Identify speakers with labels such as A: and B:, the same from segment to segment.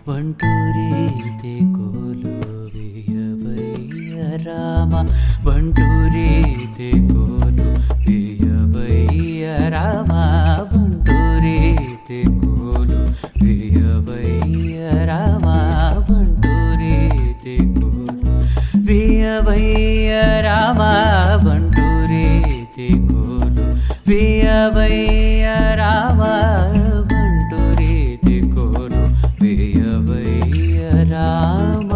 A: బంటూరీతి కొలువియవయ్య రామ బంటూరీతి కొలువియవయ్య రామ బంటూరీతి కొలువియవయ్య రామ బంటూరీతి కొలువియవయ్య రామ బంటూరీతి కొలువియవయ్య రామ బంటూరీతి కొలువియవయ్య రామ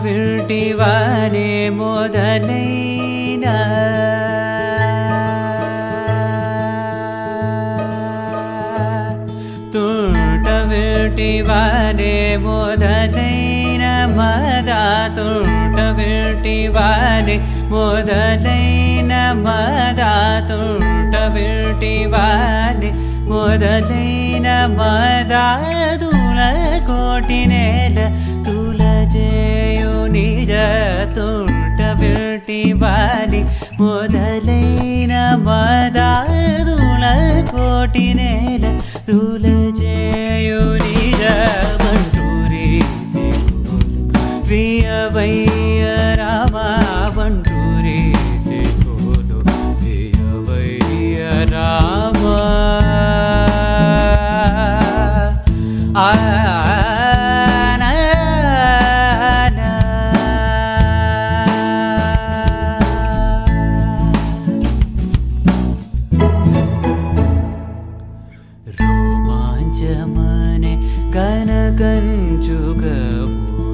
A: వింటివానే మొదలైన తుంట వింటివానే మొదలైన మదా తుంట వింటివానే మొదలైన మదా తుంట వింటివానే మొదలైన మదాదుల కోటి నేల తులజేయు నిజ తుంట వింటివాని మొదలైన మదాదుల కోటి నేల తులజేయు నిజ బంటూరీతి కొలువియవయ్య రామ బంటూరీతి కొలువియవయ్య రామ రోమాంచమనే కనకంచుగవు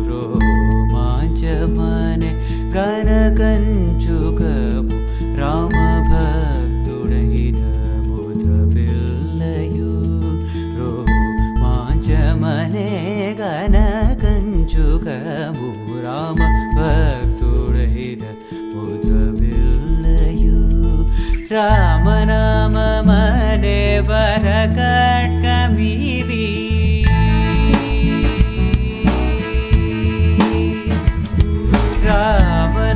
A: రోమాంచమనే కనకంచుగవు రామ భక్తుడైన ముద్ర పిల్లయు రోమాంచమనే కనకంచుగవు రామ భక్తుడైన ముద్ర పిల్లయు రామనామమనే వరకట్కమివి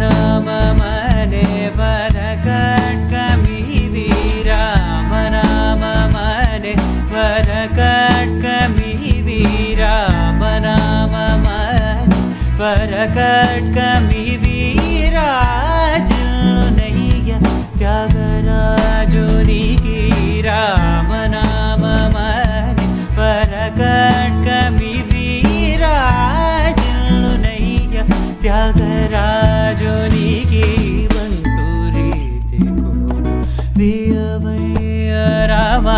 A: రామనామమనే వరకట్కమివి రామనామమనే వరకట్కమివి రామనామమనే వరకట్కమివి రాజునయ్య త్యాగరాజునికి రామనామమనే వరకట్కమివి రాజునయ్య త్యాగరాజునికి బంటూరీతి కొలువియవయ్య రామ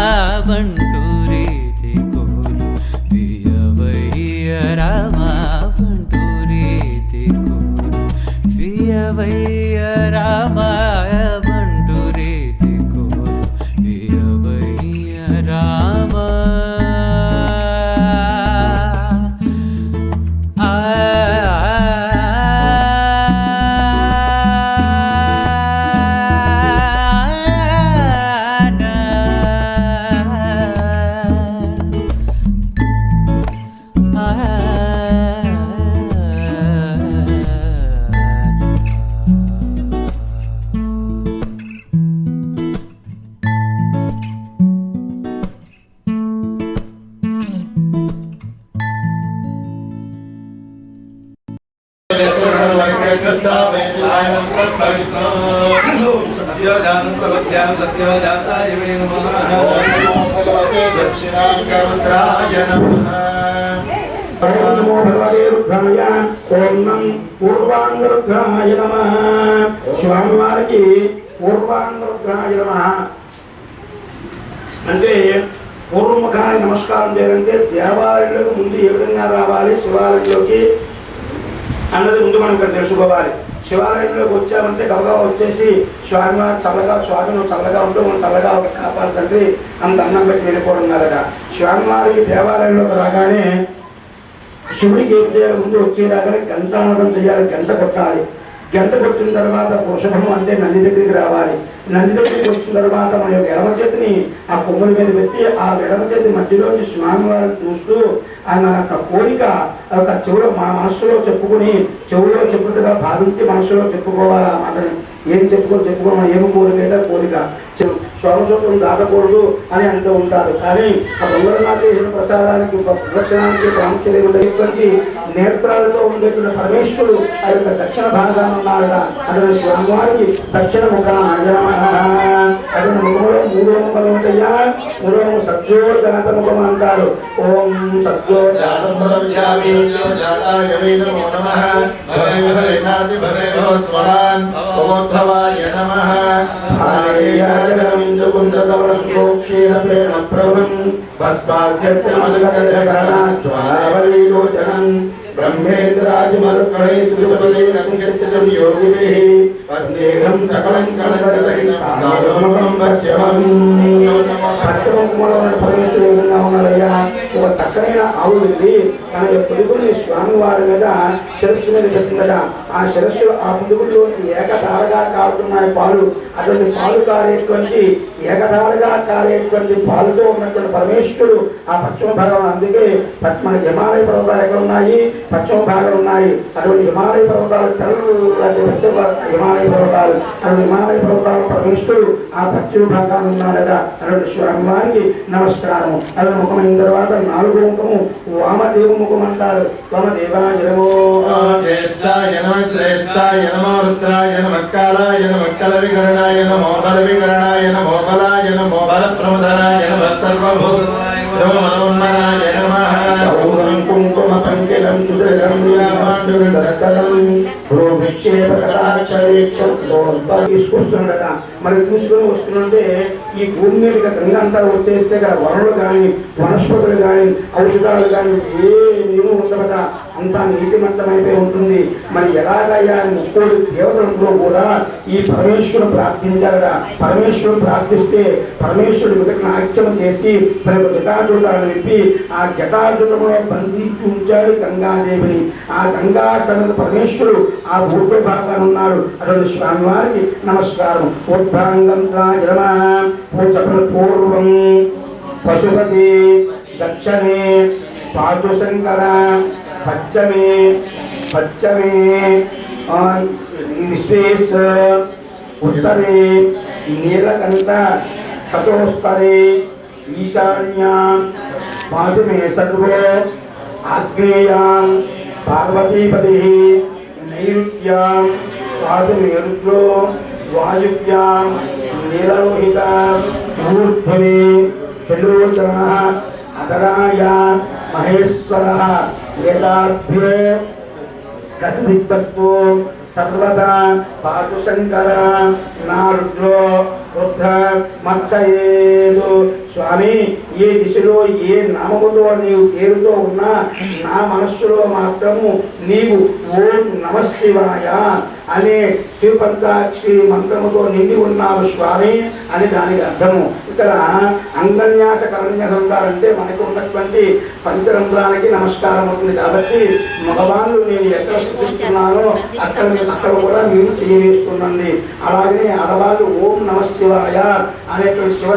A: బంటూరీతి కొలువియవయ్య రామ బంటూరీతి కొలువియవయ్య రామ బంటూరీతి కొలువియవయ్య రామ
B: సత్యోజాతాయ నమః దక్షిణాంకరుద్రాయ నమః ఓం నమో భగవతే రుద్రాయ ఓం నం పూర్వాంగరుద్రాయ నమః స్వామివారికి పూర్వాంగరుద్రాయ నమః అంటే పూర్వముఖానికి నమస్కారం చేయాలంటే దేవాలయంలోకి ముందు ఏ విధంగా రావాలి శివాలయంలోకి అన్నది ముందు మనం ఇక్కడ తెలుసుకోవాలి. శివాలయంలోకి వచ్చామంటే గబగబా వచ్చేసి స్వామివారు చల్లగా స్వామి నువ్వు చల్లగా ఉంటూ మనం చల్లగా ఒక చేపాలి తండ్రి అంత అన్నం పెట్టి వెళ్ళిపోవడం కాదట. స్వామివారికి దేవాలయంలోకి రాగానే శివుడికి ఏం చేయాలి, ముందు వచ్చేదాకానే గంటానదం చేయాలి, గంట కొట్టాలి. గంట కొట్టిన తర్వాత వృషభము అంటే నంది దగ్గరికి రావాలి. నంది దగ్గరికి వచ్చిన తర్వాత మన యొక్క ఎడమ చేతిని ఆ కొమ్ముల మీద పెట్టి ఆ ఎడమ చేతి మధ్యలోంచి స్వామివారిని చూస్తూ ఆయన యొక్క కోరిక ఒక చెవులో మన మనస్సులో చెప్పుకుని చెవులో చెప్పుట్టుగా భావించి మనస్సులో చెప్పుకోవాలి. ఆ మాటని ఏం చెప్పుకోవడం ఏమి కోరిక అయితే కోరిక సోమసూత్రం దాటకూడదు అని అంటూ ఉంటారు. కానీ ఆ బొంగరనాథేశ్వర ప్రసాదానికి ప్రదక్షిణానికి ప్రాముఖ్యత ఉండేటువంటి నేత్రాలతో ఉండేటువంటి పరమేశ్వరుడు ఆ యొక్క దక్షిణ భాగాన్ని ఉన్నాడు. అటువంటి స్వామివారికి దక్షిణ ముఖం అటువంటి ముఖంలో మూడో ముఖం ఉంటాయా. మూడో ముఖం సత్యోజాత ముఖం అంటారు. ఓం బ్రహ్మేంద్రాదిమరుగణై సుజపదే నక్షత్రం యోగిభిః వందేహం సకలం కళకళం పరమేశ్వరుడు ఉన్నాడయ్యా. ఒక చక్కనైన ఆవు వెళ్ళి తన పొదుగుల్ని స్వామివారి మీద శిరస్సు మీద పెట్టిందట. ఆ శిరస్సు ఆ పొదుగుల్లోకి ఏకధారగా కారుతున్నాయి పాలు. అటువంటి పాలు కారేటువంటి ఏకధారగా కారేటువంటి పాలుతో ఉన్నటువంటి పరమేశ్వరుడు ఆ పశ్చిమ భాగం. అందుకే మనకి హిమాలయ పర్వతాలు ఎక్కడ ఉన్నాయి, పశ్చిమ భాగాలు ఉన్నాయి. అటువంటి హిమాలయ పర్వతాలు తెల్లటి పశ్చిమ హిమాలయ పర్వతాలు, అటువంటి హిమాలయ పర్వతాలు పరమేశ్వరుడు ఆ పశ్చిమ భాగాన్ని ఉన్నాడట. అటువంటి స్వామివారికి నమస్కారము. అవి ముఖం అయిన తర్వాత నాలుగో ముఖము వామదేవ ముఖం అంటారు. వామదేవాయ నమో
C: జ్యేష్ఠాయ నమః శ్రేష్ఠాయ నమో రుద్రాయ నమః కాలాయ నమః కల వికరణాయ నమో బల వికరణాయ నమో బలాయ నమో బల ప్రమదనాయ నమః సర్వభూతాయ నమో మనోన్మనాయ నమః
B: గౌరం కుంకుమ పంకిలం సుదృఢం వ్యాపాండురం దశరం తీసుకొస్తున్నాడట. మరి తీసుకొని వస్తుంటే ఈ భూమి మీద గంగా అంతా వచ్చేస్తే వనరులు కానీ వనస్పతులు కానీ ఔషధాలు కానీ ఏమీ ఉండవట. అంతా నీతిమంతమైపోయి ఉంటుంది. మరి ఎలాగయ్యా ముక్కోటి దేవతలంలో కూడా ఈ పరమేశ్వరుడు ప్రార్థించారట. పరమేశ్వరుడు ప్రార్థిస్తే పరమేశ్వరుడు వికట నాట్యం చేసి తన జటాజుటాన్ని విప్పి ఆ జటాజుటంలో బంధించి ఉంచాడు గంగాదేవిని. ఆ గంగా సమేత పరమేశ్వరుడు ఆ భూమి భాగాన్ని ఉన్నాడు. అటువంటి స్వామివారికి నమస్కారం. పూర్వాంగం పూర్వం పశుపతి దక్షిణే పాదుశంకర పశ్చమే విశ్వేశ్వర ఉత్తరే నీలకంఠ చతుస్తరే ఈశాన్యాం పాదుమే సర్వో ఆగ్నేయాం పార్వతీపతి నైరుత్యాం పాదుమే రుద్రో వాయువ్యాం నీలలోహిత ఊర్ధ్వనే చంద్రోదర అధరాయ మహేశ్వర ఏతాభ్యో దశదిగ్వస్తు సర్వదా పాదు శంకర నా రుద్రో రుద్ర మత్సయేదు. స్వామి ఏ దిశలో ఏ నామముతో నీవు పేరుతో ఉన్నా నా మనస్సులో మాత్రము నీవు ఓం నమశివాయ అనే శివపంచాక్షి మంత్రముతో నిండి ఉన్నావు స్వామి అని దానికి అర్థము. ఇక్కడ అంగన్యాస కరన్యాసం అంటే మనకు ఉన్నటువంటి పంచరంధ్రానికి నమస్కారం అవుతుంది. కాబట్టి మగవాళ్ళు నేను ఎక్కడ సృష్టిస్తున్నానో అక్కడ కూడా మీరు చేయవేస్తుందండి. అలాగే ఆడవాళ్ళు ఓం నమశివాయ అనేటువంటి శివ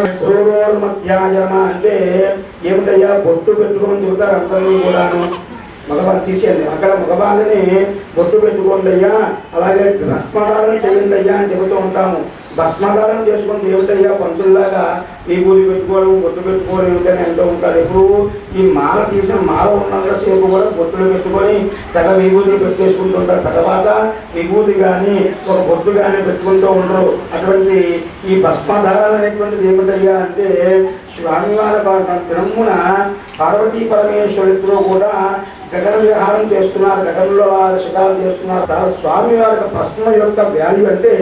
B: మధ్యాయమ అంటే ఏమిటయ్యా బొట్టు పెట్టుకోమని చెబుతారు అందరినీ కూడాను. మగవాళ్ళు తీసేయండి, అక్కడ మగవాళ్ళని బొట్టు పెట్టుకోండి అయ్యా, అలాగే భస్మధారణ చేయండి అయ్యా అని చెబుతూ ఉంటాము. భస్మధారణ చేసుకుని ఏమిటయ్యా పంతుల్లాగా ఈ పూరి పెట్టుకోవడం బొట్టు పెట్టుకోవడం ఏమిటని అంటూ ఉంటారు. ఎప్పుడు ఈ మాల తీసిన మాల ఉన్నంత సేపు కూడా బొట్టులు పెట్టుకొని తెగ విభూతి పెట్టేసుకుంటుంటారు. తర్వాత విభూతి కానీ ఒక బొట్టు కానీ పెట్టుకుంటూ ఉండరు. అటువంటి ఈ భస్మధారణ అనేటువంటిది ఏమిటయ్యా అంటే స్వామివారి బ్రహ్మున పార్వతీ పరమేశ్వరితో కూడా గగన విహారం చేస్తున్నారు, గగనంలో వారు శిఖాలు చేస్తున్నారు. స్వామి వారి భస్మ యొక్క వాల్యూ అంటే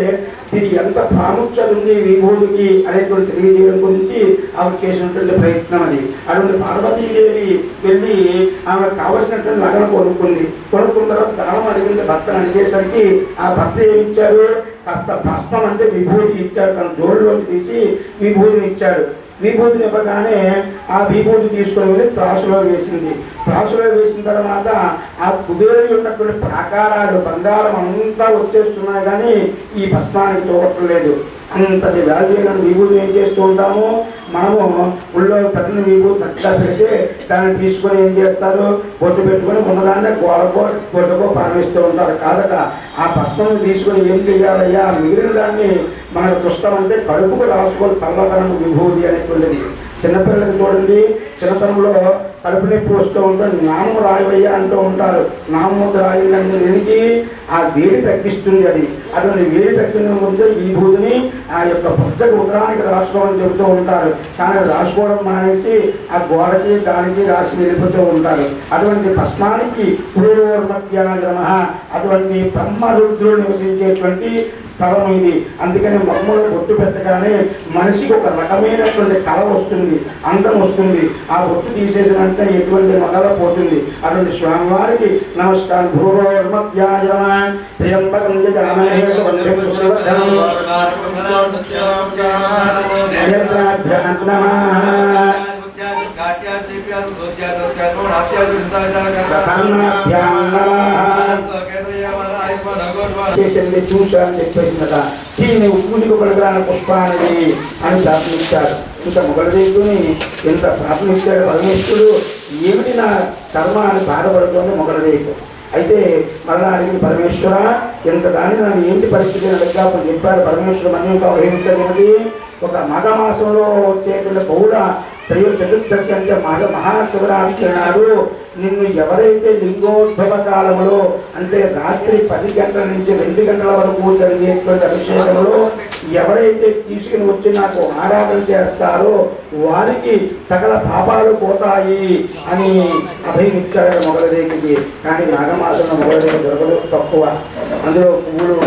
B: ఇది ఎంత ప్రాముఖ్యత ఉంది విభూతికి అనేటువంటి తెలియజేయడం గురించి ఆమె చేసినటువంటి ప్రయత్నం అది. అటువంటి పార్వతీదేవి వెళ్ళి ఆమెకు కావలసినటువంటి నగను కొనుక్కున్న తర్వాత దానం అడిగింది. భర్తను అడిగేసరికి ఆ భర్త ఏమిచ్చాడు, కాస్త భస్మం అంటే విభూతి ఇచ్చాడు. తన జోడులోకి తీసి విభూతిని ఇచ్చాడు. విభూతిని ఇవ్వగానే ఆ విభూతి తీసుకొని వెళ్ళి త్రాసులో వేసింది. త్రాసులో వేసిన తర్వాత ఆ కుబేరుడు ఉన్నటువంటి ప్రాకారాలు బంగారం అంతా వచ్చేస్తున్నాయి, కానీ ఈ భస్మానికి చూడట్లేదు. అంతటి వాల్యూ విభూతి ఏం చేస్తూ ఉంటాము మనము, ఊళ్ళో తగిన విభూతి చక్కగా పెడితే దాన్ని తీసుకొని ఏం చేస్తారు, బొట్టు పెట్టుకొని ఉన్నదాన్ని గొడ్డకో పారేస్తూ ఉంటారు. కాదట ఆ భస్మం తీసుకొని ఏం చేయాలయ్యా, మిగిలిన దాన్ని మనకు దుష్టం అంటే కడుపుకు రాసుకోవాలి చల్లదనం విభూతి అనేటువంటిది. చిన్నపిల్లలకి చూడండి, చిన్నతనంలో కడుపు నొప్పి వస్తూ ఉంటారు, నామం రాయవయ్యా అంటూ ఉంటారు. నామం రాయిందంటే దేనికి, ఆ వేడి తగ్గిస్తుంది. అది అటువంటి వేడి తగ్గిన ముందు విభూతిని ఆ యొక్క బొజ్జకు ఉదరానికి రాసుకోవాలని చెబుతూ ఉంటారు. కానీ రాసుకోవడం మానేసి ఆ గోడకి దానికి రాసి వెళ్ళిపోతూ ఉంటారు. అటువంటి భస్మానికి పురోర్మధ్యాజమ, అటువంటి బ్రహ్మరుద్రుడు నివసించేటువంటి స్థలం ఇది. అందుకని మమ్మల్ని బొట్టు పెట్టగానే మనిషికి ఒక రకమైనటువంటి కళ వస్తుంది, అందం వస్తుంది. ఆ బొట్టు తీసేసిన అంటే ఎటువంటి మొదల పోతుంది. అటువంటి స్వామివారికి నమస్కారం. భూర్మధ్యాజమాన్ ప్రియంబకం చేసింది చూసా అని చెప్పేసిందట. చీని ఉప్పునికి పలకరాని పుష్పానికి అని ప్రార్థనిస్తాడు. ఇంకా మొగలదేవుని ఎంత ప్రార్థనిస్తాడు పరమేశ్వరుడు. ఏమిటి నా కర్మ అని బాధపడుతుంది మొగలదేవు. అయితే మరలా అడిగిన పరమేశ్వర ఎంత దాన్ని నన్ను ఏంటి పరిస్థితి అని అడిగినప్పుడు చెప్పారు పరమేశ్వరుడు. మనం ఇంకా గ్రహించాలి ఏమిటి, ఒక మాఘమాసంలో వచ్చేటువంటి బహుళ త్రయో చతుర్దశి అంటే మహాశివరాత్రి నాడు నిన్ను ఎవరైతే లింగోద్భవ కాలంలో అంటే రాత్రి 10 గంటల నుంచి 2 గంటల వరకు జరిగేటువంటి అభిషేకంలో ఎవరైతే తీసుకుని వచ్చి నాకు ఆరాధన చేస్తారో వారికి సకల పాపాలు పోతాయి అని అభయమిచ్చాడు మొగలదేవికి. కానీ నాగమాసంలో మొగలదేవి దొరకదు, తక్కువ. అందులో పువ్వులు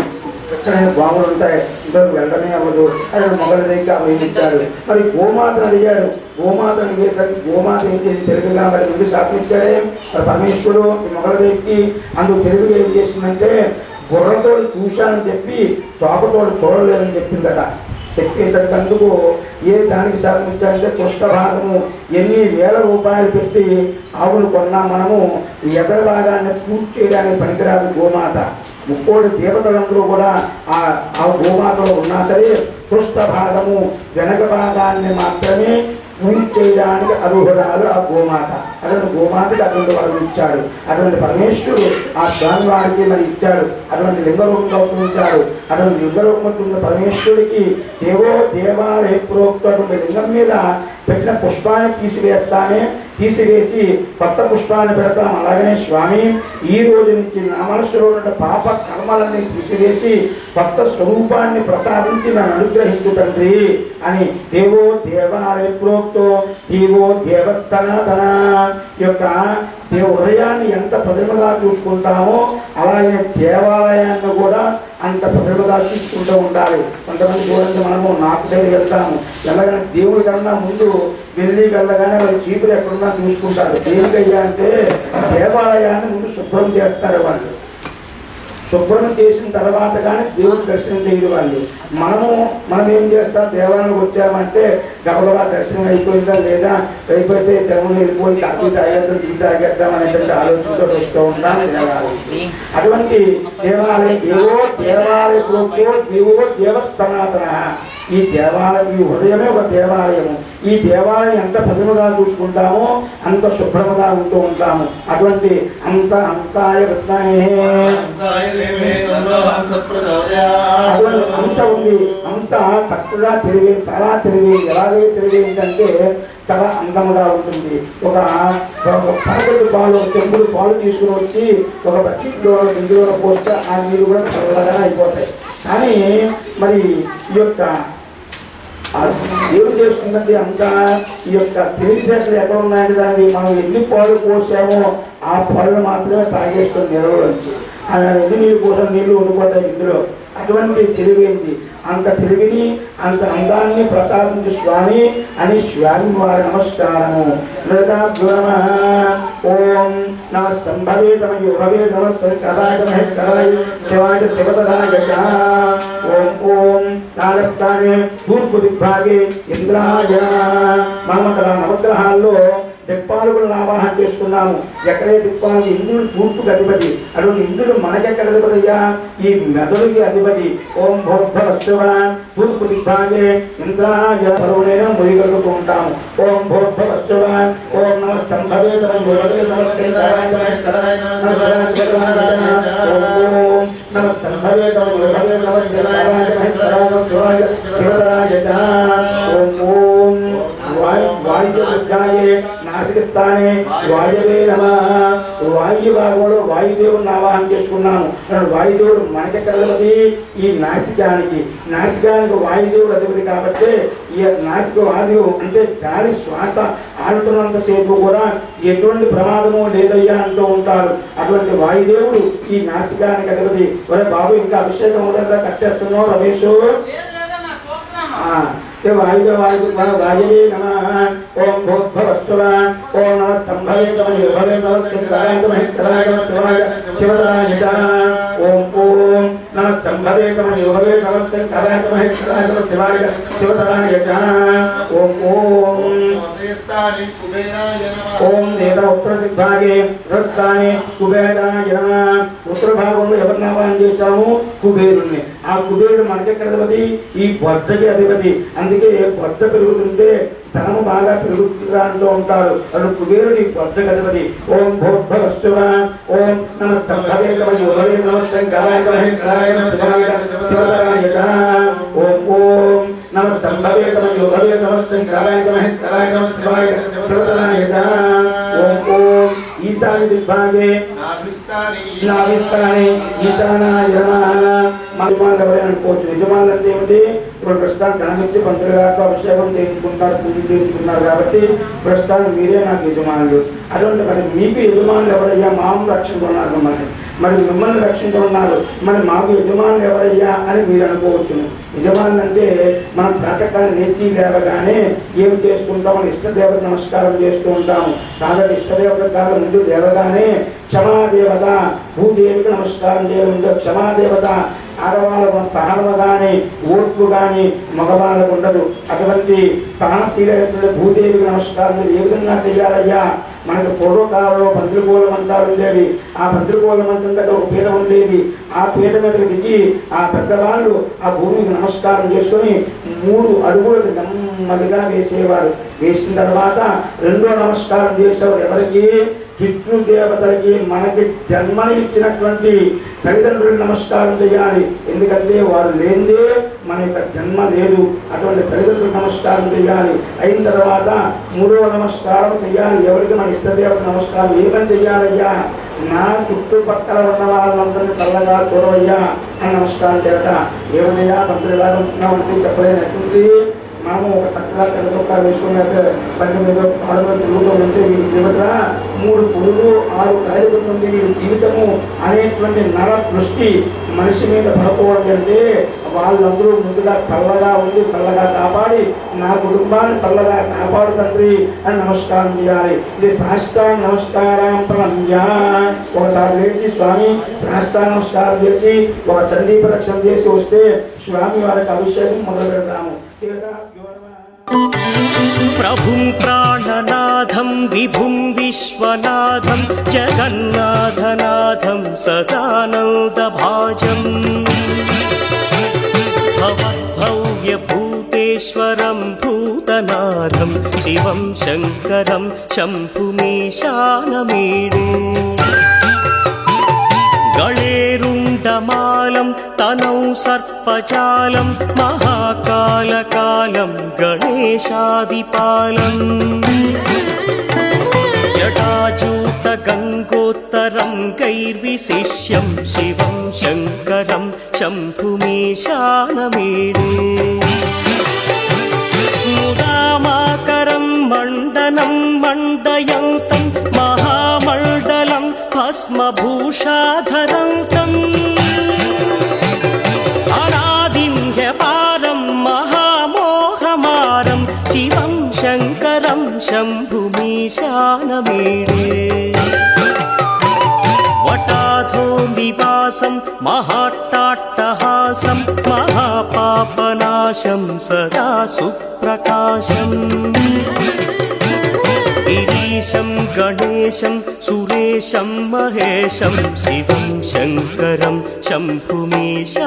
B: ఎక్కడైనా బాగులు ఉంటాయి, ఇంతవరకు వెళ్ళడమే అవ్వదు. అది మొగలదేవికి అభయమిచ్చాడు. మరి గోమాతను అడిగాడు. గోమాతను అడిగేసరికి గోమాత ఏం చేసి తెలుగుగా మరి ముందు శాపించాడే మరి పరమేశ్వరుడు ఈ మొగలదేవికి. అందుకు తెలుగు ఏం చేసిందంటే బుర్రతోడు చూశానని చెప్పి తోకతోడు చూడలేదని చెప్పిందట. చెప్పేసరికి అందుకు ఏ దానికి శాతం ఇచ్చారంటే పుష్పభాగము ఎన్ని వేల రూపాయలు పెట్టి ఆవులు కొన్నా మనము ఎదర భాగాన్ని పూర్తి చేయడానికి పనికిరాదు గోమాత. 30 దేవతలందరూ కూడా ఆ గోమాతలో ఉన్నా సరే పుష్పభాగము వెనక భాగాన్ని మాత్రమే పూర్తి చేయడానికి అర్హురాలు ఆ గోమాత. అటువంటి గోమాతకి అటువంటి వారు ఇచ్చాడు. అటువంటి పరమేశ్వరుడు ఆ స్వామి వారికి మరి ఇచ్చాడు. అటువంటి లింగరూపంగా ఉంచాడు. అటువంటి లింగరూపం ఉన్న పరమేశ్వరుడికి దేవాలయ ప్రోక్తటువంటి లింగం మీద పెట్టిన పుష్పాన్ని తీసివేసి కొత్త పుష్పాన్ని పెడతాం. అలాగనే స్వామి ఈ రోజు నుంచి నా మనసులో ఉన్న పాప కర్మలన్నీ తీసివేసి కొత్త స్వరూపాన్ని ప్రసాదించి నన్ను అనుగ్రహించు తండ్రి అని దేవాలయ ప్రోక్తో దేవస్థానతన యొక్క హృదయాన్ని ఎంత ప్రతిమగా చూసుకుంటామో అలాగే దేవాలయాన్ని కూడా అంత ప్రతిమగా చూసుకుంటూ ఉండాలి. కొంతమంది చూడండి, మనము నార్త్ సైడ్ వెళ్తాము, వెళ్ళగానే దేవుడి కన్నా ముందు వెళ్ళగానే వాళ్ళు చీపులు ఎక్కడున్నా చూసుకుంటారు. దేనికయ్యా అంటే దేవాలయాన్ని ముందు శుభ్రం చేస్తారు వాళ్ళు. శుభ్రం చేసిన తర్వాత కానీ దేవుడు దర్శనం చేయరు వాళ్ళు. మనం ఏం చేస్తాం, దేవాలయానికి వచ్చామంటే గబగబా దర్శనం అయిపోయిందా లేదా, అయిపోతే దేవుని వెళ్ళిపోయి కాఫీ తాగేద్దాం టీ తాగేద్దాం అనేటువంటి ఆలోచనతో వస్తూ ఉంటాం దేవాలయం. అటువంటి దేవాలయం దేవో దేవస్థానతన. ఈ హృదయమే ఒక దేవాలయము. ఈ దేవాలయం ఎంత ప్రతిమగా చూసుకుంటామో అంత శుభ్రముగా ఉంటూ ఉంటాము. అటువంటి హంసాయ అటువంటి హంస ఉంది. హంస చక్కగా చాలా తెలివేది. ఎలాగే తెలివేంటంటే చాలా అందముగా ఉంటుంది. ఒక పరగడు పాలు, చెంబుడు పాలు తీసుకుని వచ్చి ఒక బకెట్లో ఇందులో పోస్తే ఆ నీళ్ళు కూడా చల్లగా అయిపోతాయి. కానీ మరి ఈ యొక్క ఏం చేస్తుందండి అంతా ఈ యొక్క తెలివితేటలు ఎక్కడ ఉన్నాయంటే దాన్ని మనం ఎన్ని పాలు పోసామో ఆ పాలు మాత్రమే తాగేస్తుంది నెలలోంచి. ఎన్ని నీళ్ళు పోసాం నీళ్ళు ఉండిపోతాయి ఇందులో. అటువంటి తెలివేంటి, అంత తెలివిని అంత అందాన్ని ప్రసాదించు స్వామి అని స్వామి వారి నమస్కారము. ఓం నమ సంభవే తమ యోగవే నమ శంకరాయ మహేశ్వరాయ శివాయ శివతరాయ ఓం ఓం నాగస్థానే తూర్పు దిగ్భాగే ఇంద్రాయ. మనం అక్కడ నవగ్రహాల్లో దిక్పాలకులను ఆవాహన చేసుకున్నాము. ఎక్కడే దిక్పాలకు ఇంద్రుడు తూర్పుకి అధిపతి, అటువంటి ఇంద్రుడు మనకెక్కడ అధిపతి అయ్యా? ఈ మెదడుకి అధిపతి. ఓం భోర్భవస్వ తూర్పు దిగ్భాగే ఇంద్రాయ పరువునైనా మొయ్యగలుగుతూ ఉంటాము. ఓం భోర్భవస్వ ఓం నమ సంభవే తమ యోగవే నమ శంకరాయ మహేశ్వరాయ ఓం నమ సంభవే తమ యోగవే నమ శంకరాయ మహేశ్వరాయ శివాయ శివరాయ ఓం ఓం వాయువ్యాగే నాసికస్థానే వాయువే నమః. వాయు భాగంలో వాయుదేవుడిని ఆవాహన చేసుకున్నాము. వాయుదేవుడు మనకెక్కడ అధిపతి? ఈ నాసికానికి. నాసికానికి వాయుదేవుడు అధిపతి కాబట్టి ఈ నాసిక వాయువు అంటే గాలి శ్వాస ఆడుతున్నంతసేపు కూడా ఎటువంటి ప్రమాదము లేదయ్యా అంటూ ఉంటారు. అటువంటి వాయుదేవుడు ఈ నాసికానికి అధిపతి. ఒరే బాబు, ఇంకా అభిషేకం అవుతుందా? కట్టేస్తున్నావు రమేష్? వాయువే నమః. ఓం భోద్భవస్వ ఓం నమ సంభవే తమ యోగవే నమ శంకరాయ మహేశ్వరాయ శివాయ శివతరాయ ఓం ఓం నమ సంభవే తమ యోగవే నమ శంకరాయ మహేశ్వరాయ శివాయ శివతరాయ ఓం ఓం ఓం దేవ ఉత్తర దిగ్భాగే హృస్థానే కుబేరాయ నమః. ఉత్తర భాగంలో ఎవరిని ఆవాహన చేశాము? కుబేరుణ్ణి. ఆ కుబేరుడు మనకెక్కడ అధిపతి? ఈ బొజ్జకి అధిపతి. అందుకే బొజ్జ పెరుగుతుంటే ధనము బాగా పెరుగుతుందా అంటూ ఉంటారు. అటు కుబేరుడి బొజ్జకి అధిపతి. ఓం భోద్భవస్వ ఓం నమ సంభవే తమ యోగవే నమ శంకరాయ మహేశ్వరాయ శివాయ శివతరాయ ఓం ఓం నమ సంభవే తమ యోగవే నమ శంకరాయ మహేశ్వరాయ శివాయ శివతరాయ ఓం ఓం ఈశాన్య దిగ్భాగే నాభిస్థానే ఈశానాయ నమః. మన యజమానులు ఎవరైనా అనుకోవచ్చు. యజమానులు అంటే ఏమిటి? ఇప్పుడు ప్రస్తుతానికి ధనమిచ్చి పంతులు గారితో అభిషేకం చేయించుకుంటారు, పూజలు చేయించుకున్నారు కాబట్టి ప్రస్తుతానికి మీరే నాకు యజమానులు. అటువంటి మరి మీకు యజమానులు ఎవరయ్యా? మామూలు రక్షణలో ఉన్నారు మమ్మల్ని, మరి మిమ్మల్ని రక్షణలో ఉన్నారు, మరి మాకు యజమానులు ఎవరయ్యా అని మీరు అనుకోవచ్చును. యజమానులు అంటే మనం ప్రాతకాలం లేచి లేవగానే ఏమి చేసుకుంటాం? మన ఇష్టదేవత నమస్కారం చేస్తూ ఉంటాము. కాబట్టి ఇష్టదేవత కాలం ముందు లేవగానే క్షమాదేవత భూదేవికి నమస్కారం చేయడం ముందు క్షమాదేవత. ఆడవాళ్ళకు సహనము కానీ ఓర్పు కానీ మగవాళ్ళకు ఉండదు. అటువంటి సహనశీలైనటువంటి భూదేవికి నమస్కారం ఏ విధంగా చేయాలయ్యా? మనకు పూర్వకాలంలో పందిరికోల మంచాలు ఉండేవి. ఆ పందిరికోల మంచం దగ్గర ఒక పీట ఉండేది. ఆ పీట మీదకి దిగి ఆ పెద్దవాళ్ళు ఆ భూమికి నమస్కారం చేసుకొని 3 అడుగులకు నెమ్మదిగా వేసేవారు. వేసిన తర్వాత రెండో నమస్కారం చేసేవారు ఎవరికి? పితృదేవతలకి. మనకి జన్మని ఇచ్చినటువంటి తల్లిదండ్రులకు నమస్కారం చేయాలి. ఎందుకంటే వారు లేనిదే మన యొక్క జన్మ లేదు. అటువంటి తల్లిదండ్రులకు నమస్కారం చేయాలి. అయిన తర్వాత 3వ నమస్కారం చేయాలి. ఎవరికి? మన ఇష్టదేవత నమస్కారం. ఏమని చెయ్యాలయ్యా? నా చుట్టుపక్కల ఉన్న వాళ్ళందరినీ చల్లగా చూడవయ్యా అని నమస్కారం చేయట. ఏమయ్యా పంతులు ఎలాగ ఉంటున్నామంటే చెప్పలేనట్టుంది. మనము ఒక చక్కగా తెల్లచొక్కా వేసుకున్నట్టు బండి మీద ఆడుగా తిరుగుతూ ఉంటే వీడి దేవత 3 పురులు 6 కాయలు ఉంది. వీడి జీవితము అనేటువంటి నర దృష్టి మనిషి మీద పడకూడదు అంటే వాళ్ళందరూ ముందుగా చల్లగా ఉండి చల్లగా కాపాడి నా కుటుంబాన్ని చల్లగా కాపాడు తండ్రి అని నమస్కారం చేయాలి. ఇది సాష్టాంగ నమస్కారం ప్రణమ్య. ఒకసారి లేచి స్వామి సాష్టాంగ నమస్కారం చేసి ఒక చండీ ప్రదక్షిణ చేసి వస్తే స్వామి వారికి అభిషేకం మొదలు పెడతాము.
D: ప్రభుం ప్రాణనాథం విభుం విశ్వనాథం జగన్నాథనాథం సదానందభాజం భవద్భవ్యభూతేశ్వరం భూతనాథం శివం శంకరం శంభుమీశానమీడే గళేరుండమాలం తనౌ సర్పజాలం మహాకాలకాలం గణేశాదిపాలం జటాజూత గంగోత్తరం గైర్విశిష్యం శివం శంకరం శంభుమీశానమీడే ముదామాకరం మండనం మండయంతం భస్మభూషాధరంతం శంకరం శంభుమీశానమీడే వటాధో నివాసం మహాట్టాట్టహాసం మహాపాపనాశం సదా సుప్రకాశం గిరీశం గణేశం సురేశం మహేశం శివం శంకరం శంభుమీశానమేడే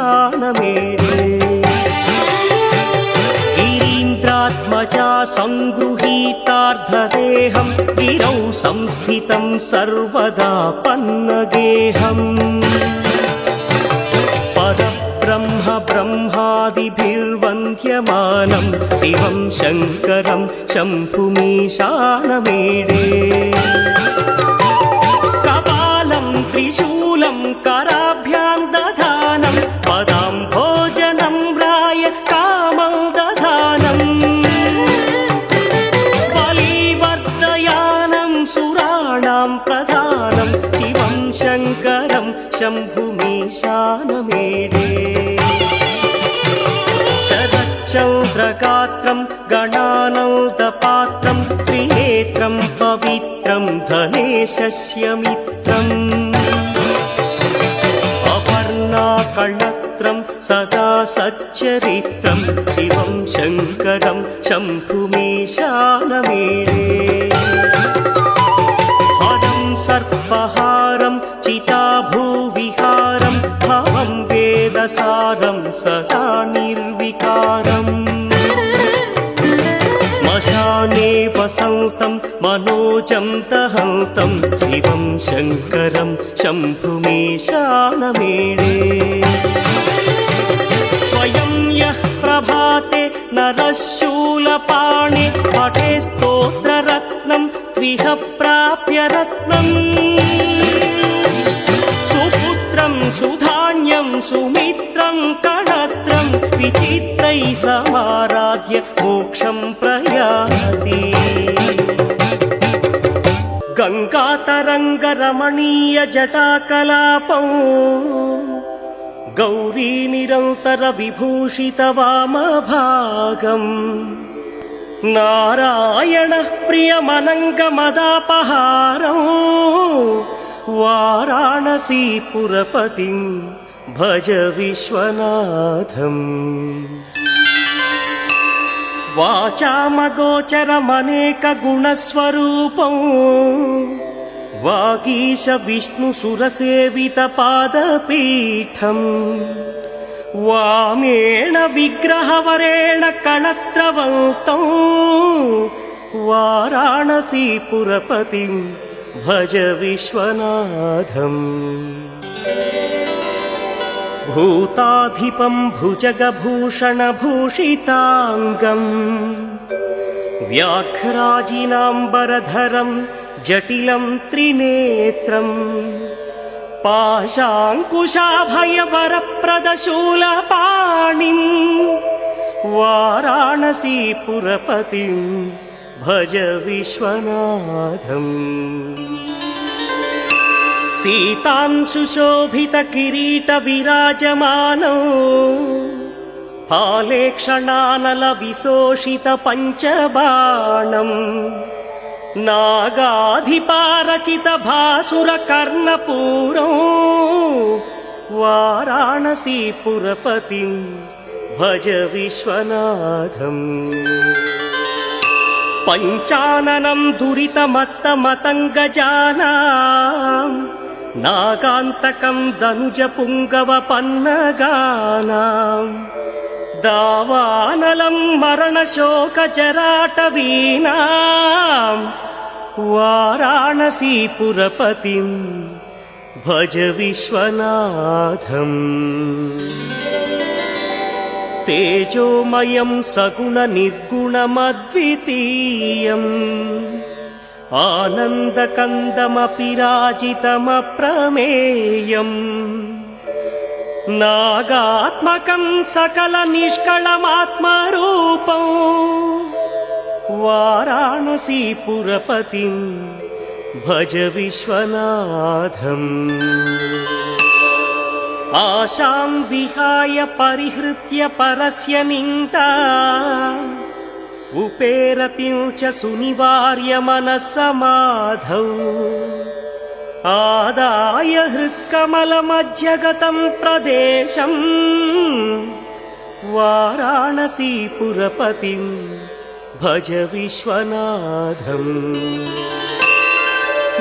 D: గిరీంద్రాత్మజా సంగృహీతార్ధదేహం గిరౌ సంస్థితం సర్వదా పన్నగేహం పరబ్రహ్మ బ్రహ్మాదిభిర్వంద్యమానం శివం శంకరం శంభుమీశానమీడే కపాలం త్రిశూలం కరాభ్యాం దధానం పదాంభోజనం రాయ కామం దధానం బలివర్ధయానం సురాణాం ప్రధానం శివం శంకరం శంభుమీశానమీడే శరచ్చంద్రగాత్రం గణానౌదపాత్రం త్రినేత్రం పవిత్రం ధనేశస్య మిత్రం అపర్ణాకళత్రం సదా సచ్చరిత్రం శివం శంకరం శంభుమీశానమీడే హరం సర్పహారం చితాభూవిహారం భవం వేదసారం సదా నిర్వికారం శ్మశానే వసంతం మనోజం దహంతం శివం శంకరం శంభుమీశానమీడే స్వయం యః ప్రభాతే నరశూలపాణి పఠే స్తోత్రరత్నం త్విహ ప్రాప్య రత్నం సుపుత్రం సుధాన్యం సుమిత్రం కళత్రం విచిత్రై సమారాధ్య మోక్షం ప్రయాతి గంగాతరంగరమణీయ జటాకలాపం గౌరీ నిరంతర విభూషిత వామభాగం నారాయణ ప్రియమనంగమదాపహారం వారాణసీపురపతిం భజ విశ్వనాథం వాచామగోచరమనేక గుణస్వరూపం వాగీశ విష్ణు సురసేవిత పాదపీఠం వామేణ విగ్రహవరేణ కళత్రవంతం వారాణసీపురపతిం భజ విశ్వనాథం భూతాధిపం భుజగభూషణభూషితాంగం వ్యాఘ్రాజినాంబరధరం జటిలం త్రినేత్రం పాశాంకుశాభయవరప్రదశూలపాణిం వారాణసీపురపతిం భజ విశ్వనాథం సీతాంశుశోభిత కిరీట విరాజమానౌ ఫాలేక్షణానల విశోషిత పంచబాణం నాగాధిపారచిత భాసుర కర్ణపూరం వారాణసీపురపతిం భజ విశ్వనాథం పంచాననం దురితమత్తమతంగజానాం నాగాంతకం ధనుజ పుంగవ పన్నగానాం దావానలం మరణశోకజరాటవీనాం వారాణసీపురపతిం భజ విశ్వనాథం తేజోమయం సగుణ నిర్గుణమద్వితీయం ఆనందకందమపిరాజితమప్రమేయం నాగాత్మకం సకల నిష్కళమాత్మరూపం వారాణసీపురపతిం భజ విశ్వనాథం ఆశాం విహాయ పరిహృత్య పరస్య నిందా उपेरतिं च सुनिवार्य मनस्समाधौ आदाय हृत्कमलमध्यगतं प्रदेशम् वाराणसीपुरपतिं भज विश्वनाथम्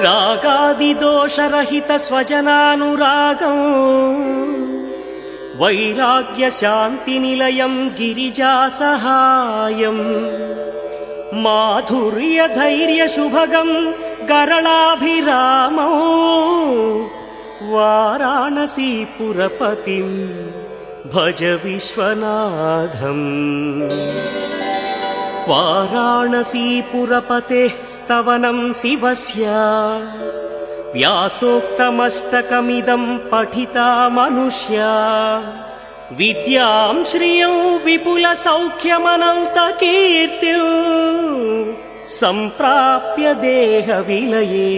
D: रागादिदोषरहितस्वजनानुरागम् वैराग्यशान्तिनिलयं गिरिजासहायम् माधुर्यधैर्यशुभगं गरलाभिरामौ वाराणसीपुरपतिं भज विश्वनाथम् वाराणसीपुरपतेः स्तवनं शिवस्य व्यासोक्तमष्टकमिदं पठिता मनुष्या विद्यां श्रियं विपुलसौख्यमनन्तकीर्तिं सम्प्राप्य देहविलये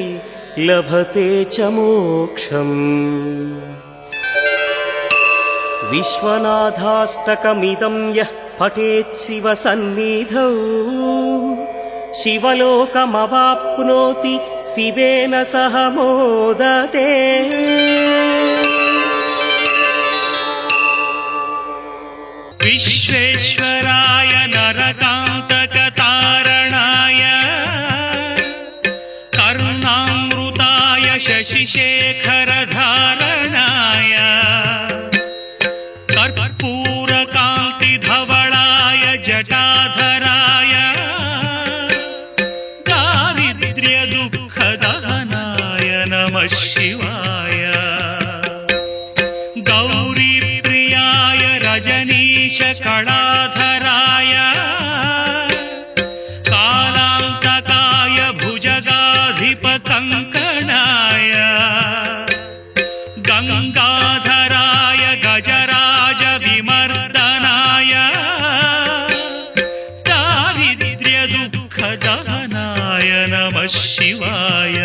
D: लभते च मोक्षम् विश्वनाथाष्टकमिदं यः पठेत् शिवसन्निधौ शिवलोकमवाप्नोति शिवेन सह मोदते
E: विश्वेश्वराय नरकान्तकतारणाय करुणामृताय शशिशेखरधारणाय कर्पूरकान्तिधवलाय जटाधराय दारिद्र्यदुःखदहनाय नमः शिवाय गौरीप्रियाय रजनीशकलाधराय कालान्तकाय भुजगाधिपकङ्कणाय गङ्गाधराय गजराजविमर्दनाय दारिद्र्यदुःखदहनाय नमः शिवाय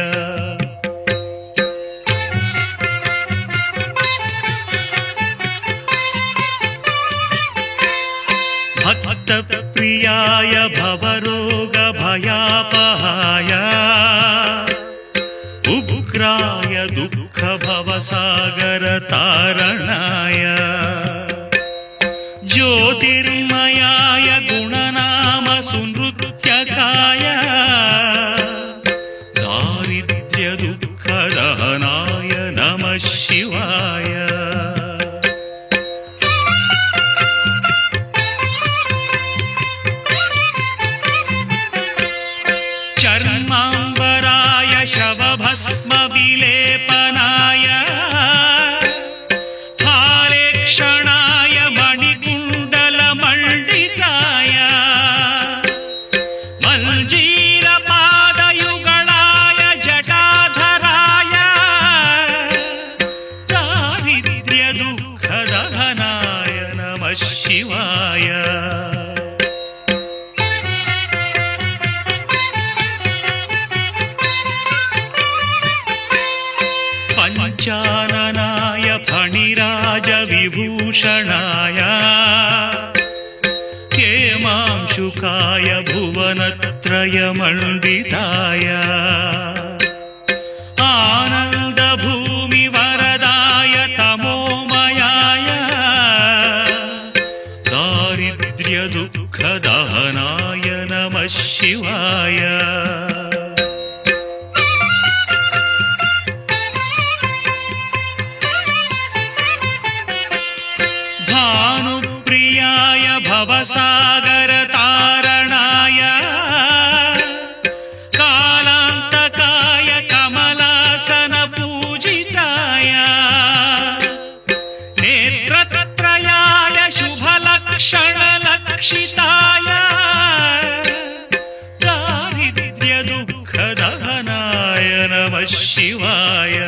E: भक्तप्रियाय भवरोगभयापहाय उग्राय दुःखभवसागरतारणाय ज्योतिर्मयाय गुणनामसुनृत्यकाय दारिद्र्यदुःखदहनाय नमः शिवाय चर्माम्बराय शवभस्मविलेपनाय हालेक्षणाय मणिकुण्डलमण्डिताय मञ्जीरपादयुगलाय जटाधराय दारिद्र्यदुःखदहनाय नमः शिवाय पञ्चाननाय फणिराजविभूषणाय हेमांशुकाय भुवनत्रयमण्डिताय आनन्दभूमिवरदाय तमोमयाय दारिद्र्यदुःखदहनाय नमः शिवाय भानुप्रियाय भवसागरतारणाय कालान्तकाय कमलासनपूजिताय नेत्रत्रयाय शुभलक्षणलक्षिताय दारिद्र्यदुःखदहनाय नमः शिवाय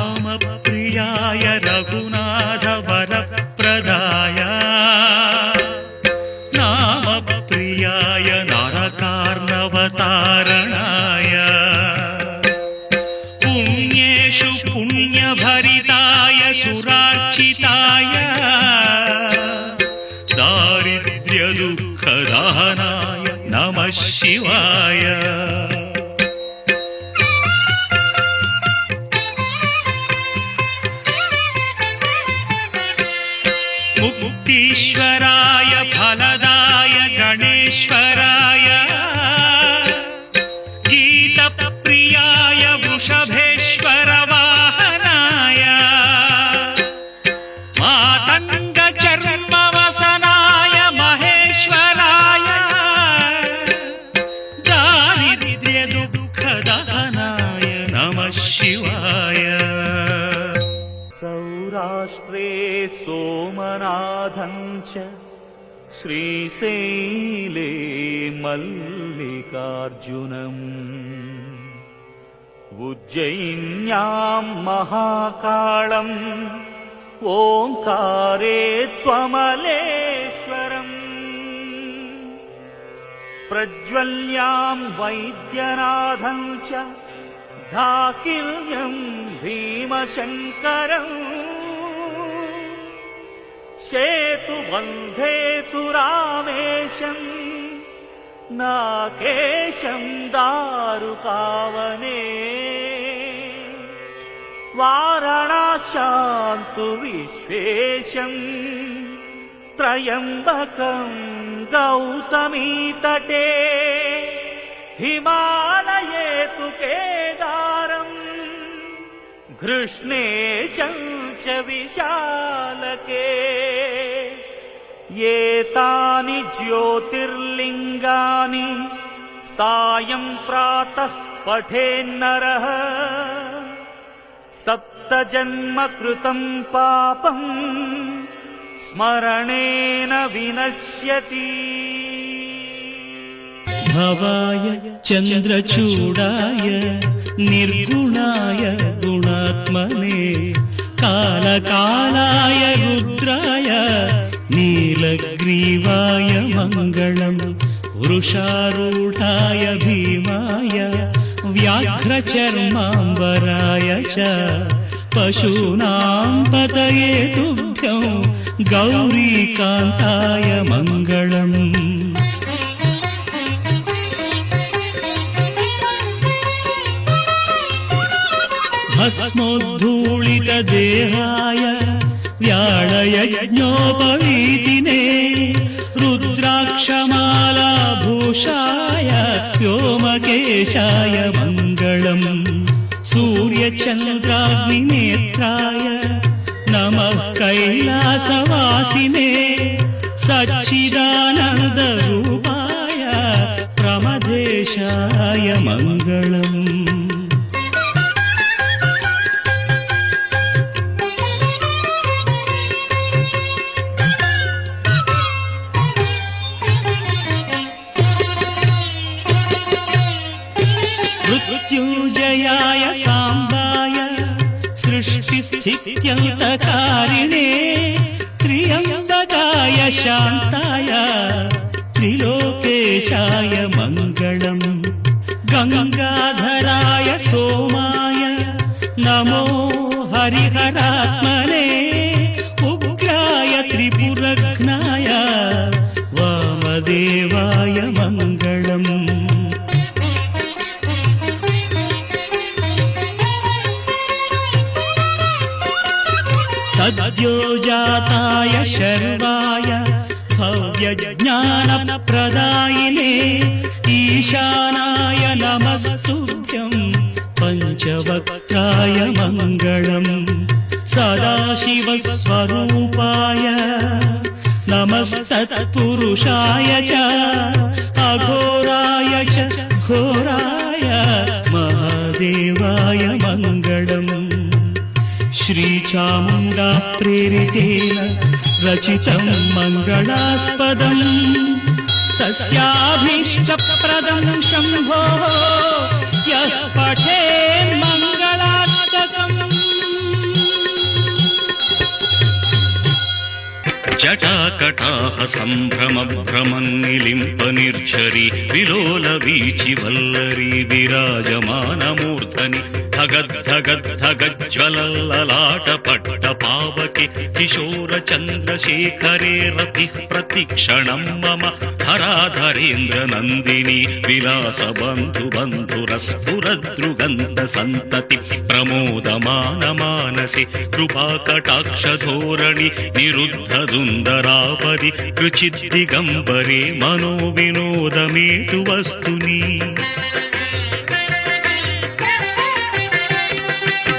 E: रामप्रियाय रघुनाथवरप्रदाय नामप्रियाय नरकार्णवतारणाय पुण्येषु पुण्य मुक्तीश्वराय फलदाय गणेश्वराय गीतप्रियाय वृषभेश्वर वाहनाय मातङ्गचर्मवसनाय महेश्वराय दारिद्र्यदुःखदहनाय नमः शिवाय।
D: सौराष्ट्रे सोमनाथं च श्रीशैले मल्लिकार्जुनम् उज्जयिन्यां महाकाळम् ओङ्कारे त्वमलेश्वरम् प्रज्वल्यां वैद्यनाथं च ढाकिल्यं भीमशङ्करम् सेतुबन्धेतु रामेशं नागेशं दारुकावने वाराणास्यान्तु विश्वेशम् त्र्यम्बकं गौतमीतटे हिमालये तु केदारम् घृष्णेशं च विशालके एतानि ज्योतिर्लिङ्गानि सायं प्रातः पठेन्नरः सप्तजन्म कृतं पापं स्मरणेन विनश्यति।
A: भवाय चन्द्रचूडाय निर्गुणाय गुणात्मने कालकालाय रुद्राय नीलग्रीवाय मङ्गलम् वृषारूढाय भीमाय व्याघ्रचर्माम्बराय च पशूनां पतये तुभ्यं गौरीकान्ताय मङ्गलम्। भस्मोद्धूलितदेहाय व्याळयज्ञोपवीतिने रुद्राक्षमालाभूषाय व्योमकेशाय मङ्गलम् सूर्यचन्द्राग्निनेत्राय नमः कैलासवासिने सच्चिदानन्दरूपाय प्रमदेशाय मङ्गलम्। मृत्युञ्जयाय साम्बाय सृष्टिस्थित्यन्तकारिणे त्र्यम्बकाय शान्ताय त्रिलोकेशाय मङ्गलम् गङ्गाधराय सोमाय नमो हरिहरात्मने उग्राय त्रिपुरघ्नाय वामदेवाय मङ्गलम्। सद्योजाताय शर्वाय भव्यज्ञानप्रदायिने ईशानाय नमस्तुभ्यं पञ्चवक्त्राय मङ्गलम् सदाशिवस्वरूपाय नमस्तत्पुरुषाय च अघोराय च घोराय महादेवाय मङ्गलम्। श्रीचामुण्डा प्रेरितेन रचितं मङ्गलास्पदम् तस्याभीष्टप्रदं शम्भोः यः पठेन्मङ्गलाष्टकम्।
E: जटाकटाह सम्भ्रमभ्रमन्निलिम्पनिर्झरी विलोलवीचि वल्लरी विराजमानमूर्धनि धगद्धगद्धगज्ज्वलल्ललाटपट्टपावक पुलके किशोरचन्द्रशेखरे रतिः प्रतिक्षणं मम हराधरेन्द्रनन्दिनी विलासबन्धुबन्धुरस्फुरदृगन्तसन्तति प्रमोदमानमानसे कृपाकटाक्षधोरणि निरुद्धदुन्दरापदि रुचिद्दिगम्बरे मनोविनोदमेतु वस्तुनि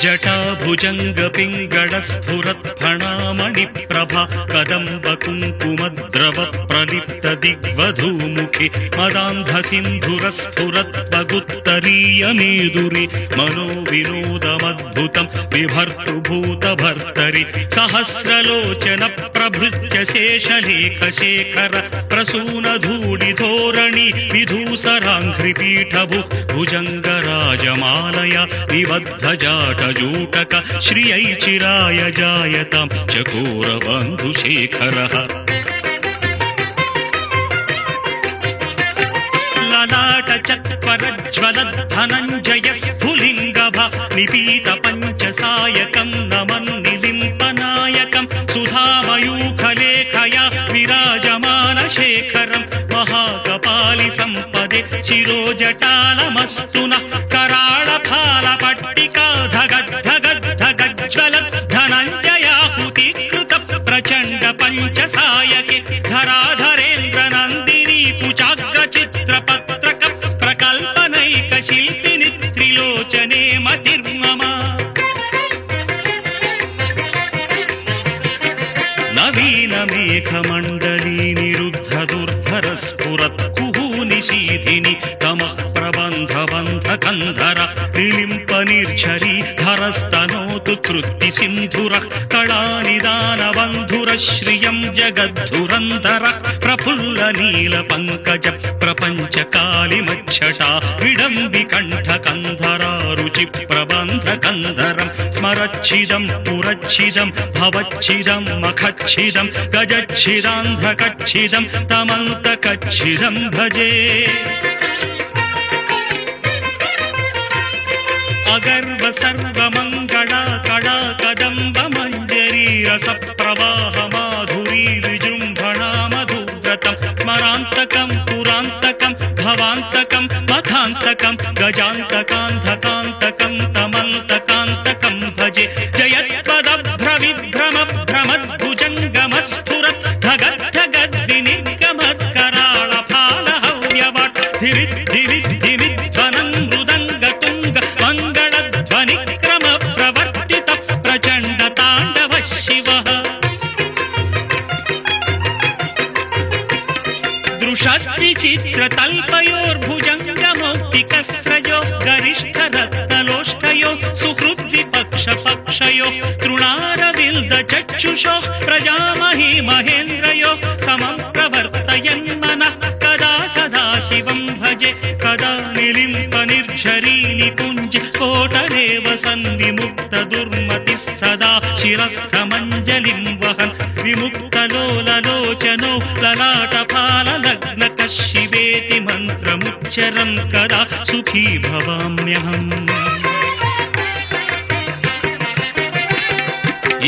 E: जटाभुजङ्गपिङ्गळस्फुरत्फणामणिप्रभा कदम्बकुङ्कुमद्रवप्रलिप्तदिग्वधूमुखे मदान्धसिन्धुरस्फुरत्वगुत्तरीयमेदुरे मनोविनोदमद्भुतं बिभर्तुभूतभर्तरि सहस्रलोचनप्रभृत्य शेषलेखशेखर प्रसूनधूलिधोरणि विधूसराङ्घ्रिपीठभु भुजङ्गराजमालया निबद्धजाटजूटक श्रियै चिराय जायतां चकोरबन्धुशेखरः ललाटचत्वरज्वलद्धनञ्जयस्फुलिङ्गभ निपीतपञ्चसायकं नमन्निलिम्पनायकं सुधामयूखलेखया विराजमानशेखरं महाकपालि सम्पदे शिरोजटालमस्तु नः कराळफालपट्टिका धगद्धगद्धगज्ज्वलद्धनञ्जयाहुतिकृत प्रचण्ड पञ्चसायके धराधरेन्द्रनन्दिनी कुचाग्रचित्रपत्रक प्रकल्पनैकशिल्पिनि त्रिलोचने मतिर्मम नवीनमेघमण्डली निरुद्धदुर्धरस्फुरत् कुहूनिशीधिनि तमः प्रबन्धबन्धकन्धर विलिम्पनिर्झरी धरस्तनोतु कृत्तिसिन्धुरः कलानिदानबन्धुरः श्रियं जगद्धुरन्धरः प्रफुल्लनीलपङ्कज प्रपञ्चकालिमच्छटा विडम्बिकण्ठकन्धरा रुचिप्रबन्धकन्धरं स्मरच्छिदं पुरच्छिदं भवच्छिदं मखच्छिदं गजच्छिदान्धकच्छिदं तमन्तकच्छिदं भजे अगर्व सर्वमङ्गला कला कदम्ब मञ्जरी रसप्रवाह माधुरी विजृम्भणा मधुव्रतं स्मरान्तकं पुरान्तकं भवान्तकं मथान्तकं गजान्तकान्धकान्तकं तमन्तकान्तकं भजे जयत्पदभ्रविभ्रमभ्रमद्भुजङ्गमस्फुरत् धगद्धगद्विनिगमत्कराळफालहव्यवट् धिरिद्धिरिद्धिमिध्वनं मृदङ्गतुङ्ग मङ्गलध्वनिक्रम प्रवर्तित प्रचण्ड ताण्डव शिवः दृशद्विचित्रतल्पयोर्भुजङ्गमौक्तिकस्रजो गरिष्ठरत्नलोष्टयो सुहृद्विपक्षपक्षयो तृणारविल्दचक्षुषो प्रजामही महेन्द्रयो समं प्रवर्तयन् मनः कदा सदा शिवं भजे कदा निलिम्पनिर्झरी निकुञ्ज कोटरेव सन्विमुक्तदुर्मतिः सदा शिरस्थमञ्जलिं वहन् विमुक्तलोललोचनो ललाटफाललग्नकः शिवेति मन्त्रमुच्चरन् कदा सुखी भवाम्यहम्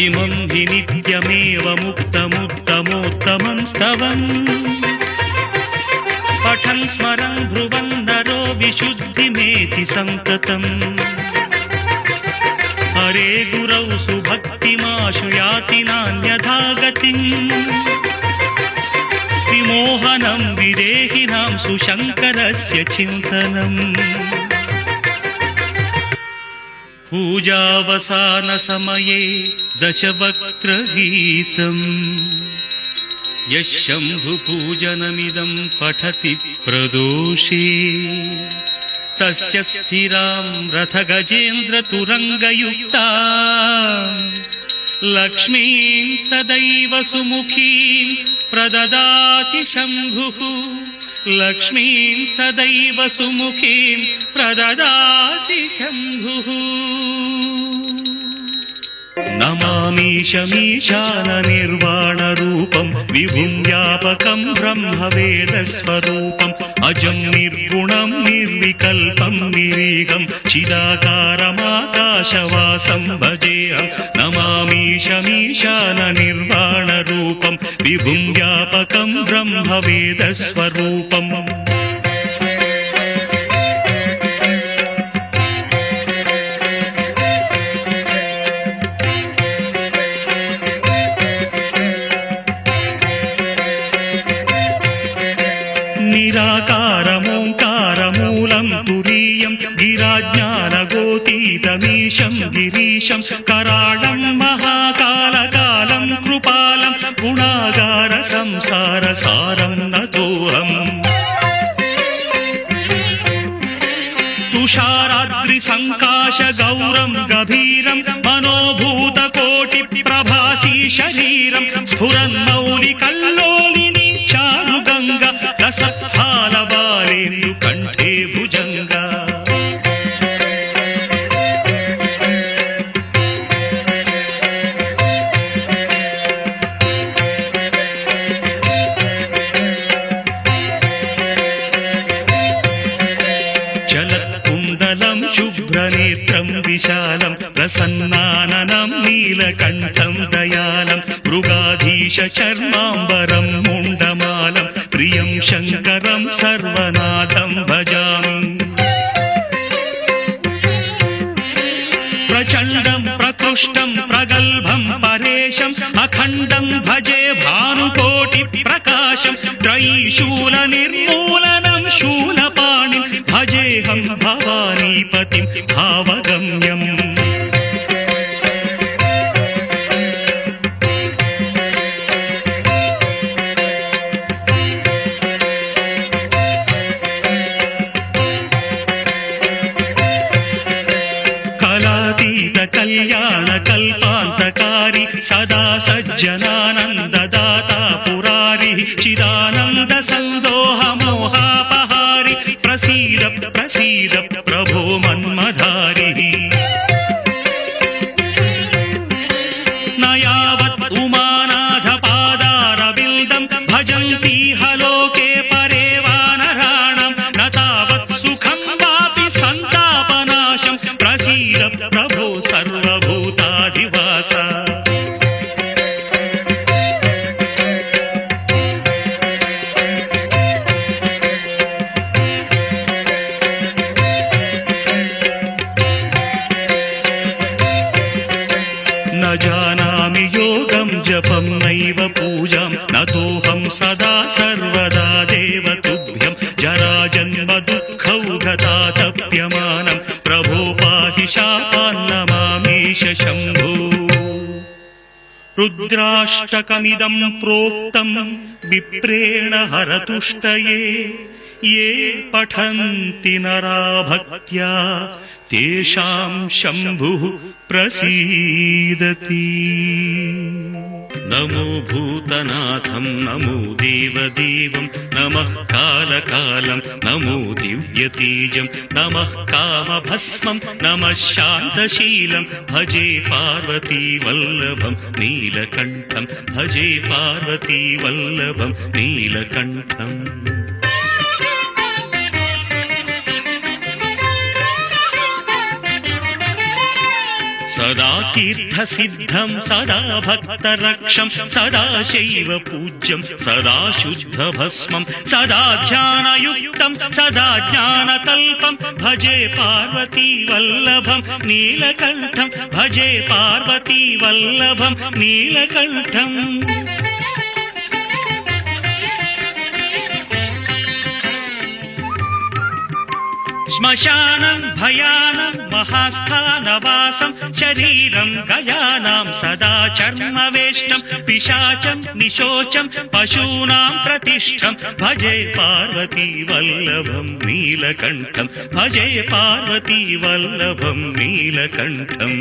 E: इमं हि नित्यमेव मुक्तमुत्तमोत्तमं स्तवम् पठन् स्मरन् ब्रुवन् नरो विशुद्धिमेति सन्ततम् हरे गुरौ सुभक्तिमाशु याति नान्यथा गतिम् विमोहनं विदेहिनां सुशङ्करस्य चिन्तनम् पूजावसानसमये दशवक्त्रगीतम् यः शम्भुपूजनमिदं पठति प्रदोषे तस्य स्थिरां रथगजेन्द्रतुरङ्गयुक्ता लक्ष्मीं सदैव सुमुखीं प्रददाति शम्भुः लक्ष्मीं सदैव सुमुखीं प्रददाति शम्भुः नमामीशमीशाननिर्वाणरूपं विभुं व्यापकं ब्रह्मवेदस्वरूपम् अजं निर्गुणं निर्विकल्पं निरीहं चिदाकारमाकाशवासं भजेऽहं नमामि ईशमीशान निर्वाणरूपं विभुं व्यापकं ब्रह्मवेदस्वरूपम् निराकारमोङ्कारमूलं तुरीयं गिराज्ञानगोतीतमीशं गिरीशं कराळं महाकालकालं कृपालं गुणागार संसारसारं नतोऽहम् तुषाराद्रिसङ्काशगौरं गभीरं मनोभूतकोटिप्रभासी शरीरं स्फुरन्मौलिकल्लोलिनी चारुगङ्गा रसस्थालबालेन्दु कण्ठे भुजङ्गा चलत्कुण्डलं शुभ्रनेत्रं विशालं प्रसन्नाननं नीलकण्ठं दयालं मृगाधीशचर्माम्बरं मुण्डमालं प्रियं शङ्करं सर्वनाथं भजामि प्रचण्डं प्रकृष्टं प्रगल्भं परेशम् अखण्डं भजे भानुकोटिप्रकाशं त्रयीशूलनिर्मूलनं शूलपाणिं भजेऽहं भवानीपतिं भावगम्यम् कल्याणकल्पान्तकारी सदा सज्जनानन्ददाता पुरारिः चिदानन्द सन्दोहमोहापहारि प्रसीद प्रसीद प्रभो मन्मधारिः न यावत् उमानाथपादारविन्दं भजन्तीह लोके परे वानराणां न तावत् सुखं वापि सन्तापनाशं प्रसीद प्रभो सर्वभूताधिवास न जानामि योगं जपं नैव पूजां नतोऽहं सदा सर्वदा देव तुभ्यं जराजन्म दुःखौघतातप्यमानं प्रभो पाहि शापान्नमामीश शम्भो रुद्राष्टकमिदं प्रोक्तं विप्रेण हरतुष्टये ये पठन्ति नरा भक्त्या तेषां शम्भुः प्रसीदति नमो भूतनाथं नमो देवदेवं नमः कालकालं नमो दिव्यतेजं नमः कामभस्मं नमः शान्तशीलं भजे पार्वतीवल्लभं नीलकण्ठं भजे पार्वतीवल्लभं नीलकण्ठम् सदा तीर्थसिद्धं सदा भक्तरक्षं सदा शैव पूज्यं सदा शुद्धभस्मं सदा ध्यानयुक्तं सदा ज्ञानकल्पं भजे पार्वतीवल्लभं नीलकण्ठं भजे पार्वतीवल्लभं नीलकण्ठम् श्मशानं भयानं महास्थानवासं शरीरं गयानां सदा चर्मवेष्टं पिशाचं निशोचं पशूनां प्रतिष्ठं भजे पार्वतीवल्लभं नीलकण्ठं भजे पार्वतीवल्लभं नीलकण्ठम्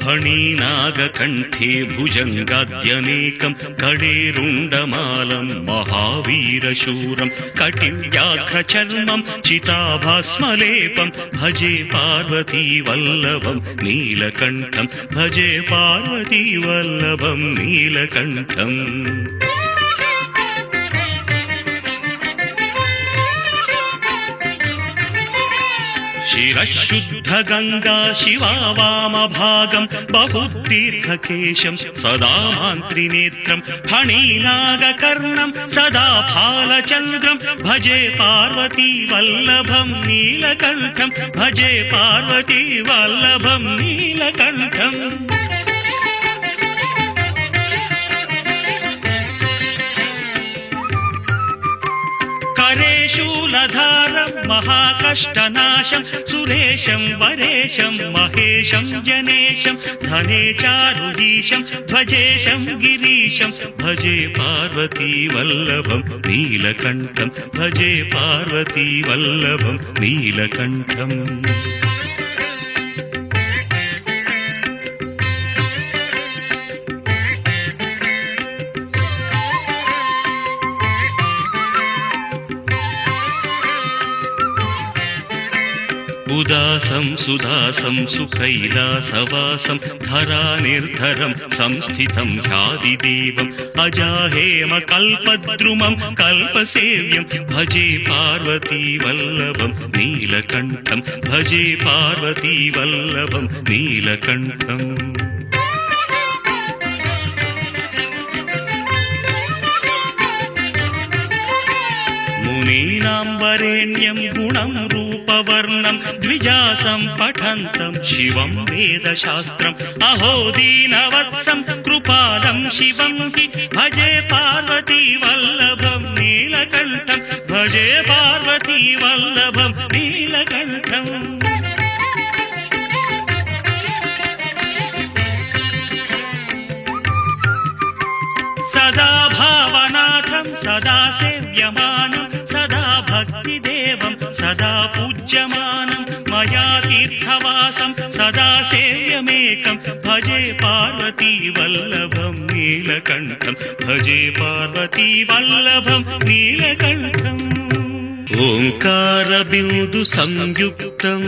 E: फणीनाद नागकण्ठे भुजङ्गाद्यनेकं कडेरुण्डमालं महावीरशूरं कटिव्याघ्रचर्मं चिताभास्मलेपं भजे पार्वतीवल्लभं नीलकण्ठं भजे पार्वतीवल्लभं नीलकण्ठम् शिरशुद्ध गंगा शिवा वामभागं बहुदीर्घकेशं सदा मान्त्रिनेत्रं फणीनागकर्णं सदा फालचन्द्रं भजे पार्वतीवल्लभं नीलकण्ठं भजे पार्वतीवल्लभं नीलकण्ठम् करेशूलधारं महाकष्टनाशं सुरेशं वरेशं महेशं जनेशं धने चारुधीशं ध्वजेशं गिरीशं भजे पार्वतीवल्लभं नीलकण्ठं भजे पार्वतीवल्लभं नीलकण्ठम् उदासं सुदासं सुकैलासवासं धरानिर्धरं संस्थितं ध्यादिदेवम् अजाहेमकल्पद्रुमं कल्पसेव्यं भजे पार्वतीवल्लभं नीलकण्ठं भजे पार्वतीवल्लभं नीलकण्ठम् मुनीनां वरेण्यं गुणं रूपवर्णं द्विजासं पठन्तं शिवं वेदशास्त्रम् अहो दीनवत्सं कृपालं शिवं हि भजे पार्वतीवल्लभं नीलकण्ठं भजे पार्वतीवल्लभं नीलकण्ठम् सदा भावनाथं सदा सेव्यमानं सदा भक्तिदेवं सदा पूज्यमानं मया तीर्थवासं सदा सेव्यमेकं भजे पार्वतीवल्लभं नीलकण्ठं भजे पार्वतीवल्लभं नीलकण्ठम् ओंकारबिन्दु संयुक्तं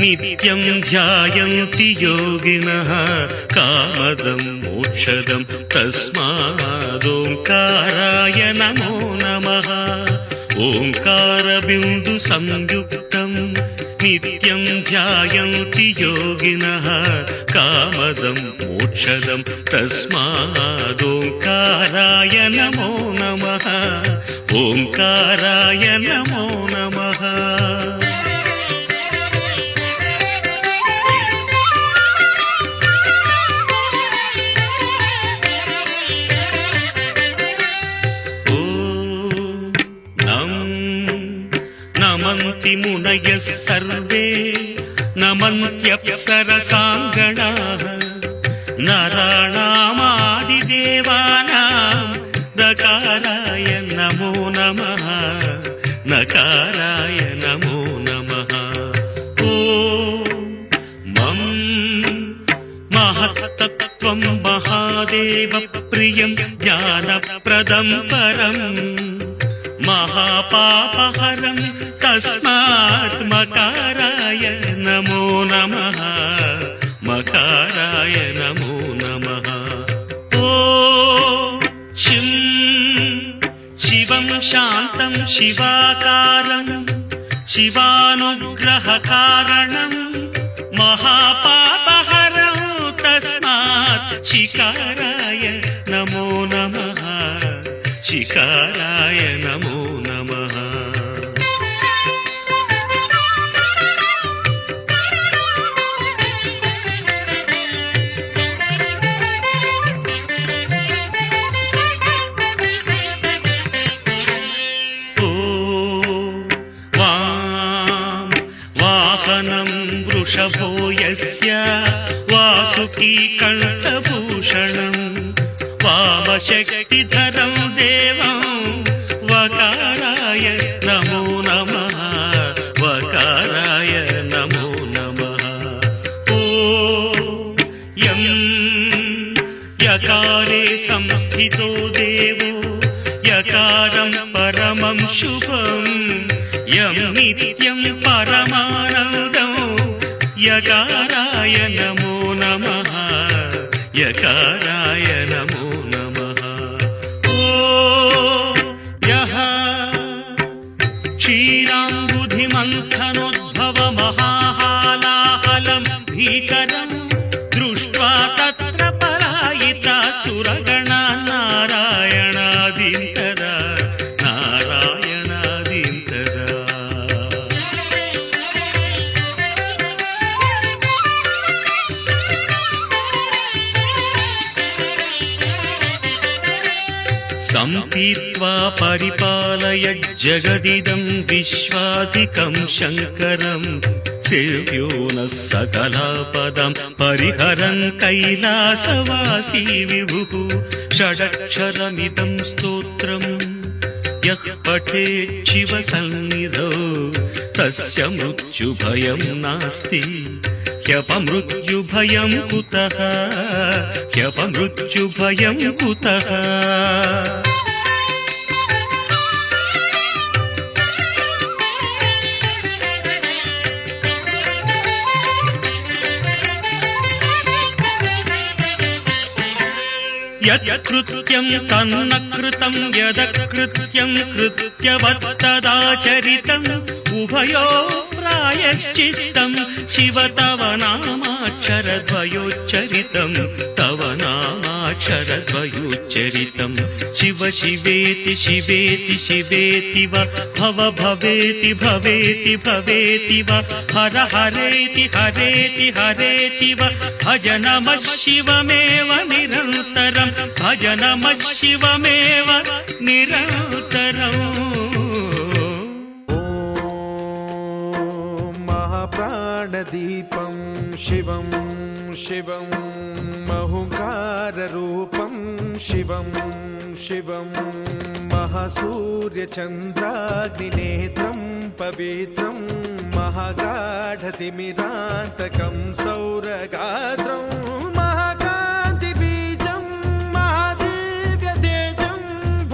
E: नित्यं ध्यायन्ति योगिनः कामदं मोक्षदं तस्मादोंकाराय नमो नमः ओंकारबिन्दु संयुक्तं नित्यं ध्यायन्ति योगिनः कामदं मोक्षदं तस्मादोंकाराय नमो नमः ओंकाराय नमो नमः नमन्ति मुनयः सर्वे नमन्त्यप्सरसाङ्गणाः नराणामादिदेवानां नकाराय नमो नमः नकाराय नमो नमः ॐ मं महत्तत्त्वं महादेवप्रियं ज्ञानप्रदं परम् महापापहरं तस्मात् मकाराय नमो नमः मकाराय नमो नमः ॐ शिवं शान्तं शिवाकारं शिवानुग्रहकारणं महापापहरं तस्मात् शिकाराय नमो नमः शिकाराय नमो नमः वाहनं वृषभो यस्य वासुकी कण्ठभूषणं वामशक्तिधरं देवं वकाराय नमो नमः वकाराय नमो नमः ॐ यं स्थितो देवो यकारं परमं शुभं यं नित्यं परमानन्दं यकाराय नमो नमः यकाराय नमो नमः ओ यः क्षीराम्बुधिमन्थनोद्भवमहाहालाहलं भीकरं दृष्ट्वा तत्र पलायिता सुरगणा नारायणादीन्तरा नारायणादीन्तरा सम्पीत्वा परिपालय जगदिदं विश्वादिकं शङ्करं सेव्यो नः सकलापदं परिहरन् कैलासवासी विभुः षडक्षरमिदं स्तोत्रम् यः पठेत् शिवसन्निधौ तस्य मृत्युभयं नास्ति ह्यपमृत्युभयं कुतः ह्यपमृत्युभयं कुतः यत्कृत्यं तन्न कृतं यदकृत्यं कृत्यवत्तदाचरितम् उभयो प्रायश्चित्तं शिव तव नामाक्षरद्वयोच्चरितं तव नामाक्षरद्वयोच्चरितं शिव शिवेति शिवेति शिवेति वा भव भवेति भवेति भवेति वा हर हरेति हरेति हरेति वा भज नमः शिवमेव निरन्तरं भज नमः शिवमेव निरन्तरम्
F: प्राणदीपं शिवं शिवं महुकाररूपं शिवं शिवं महासूर्यचन्द्राग्निनेत्रं पवित्रं महागाढतिमिरान्तकं सौरगात्रं महाकान्तिबीजं महादिव्यतेजं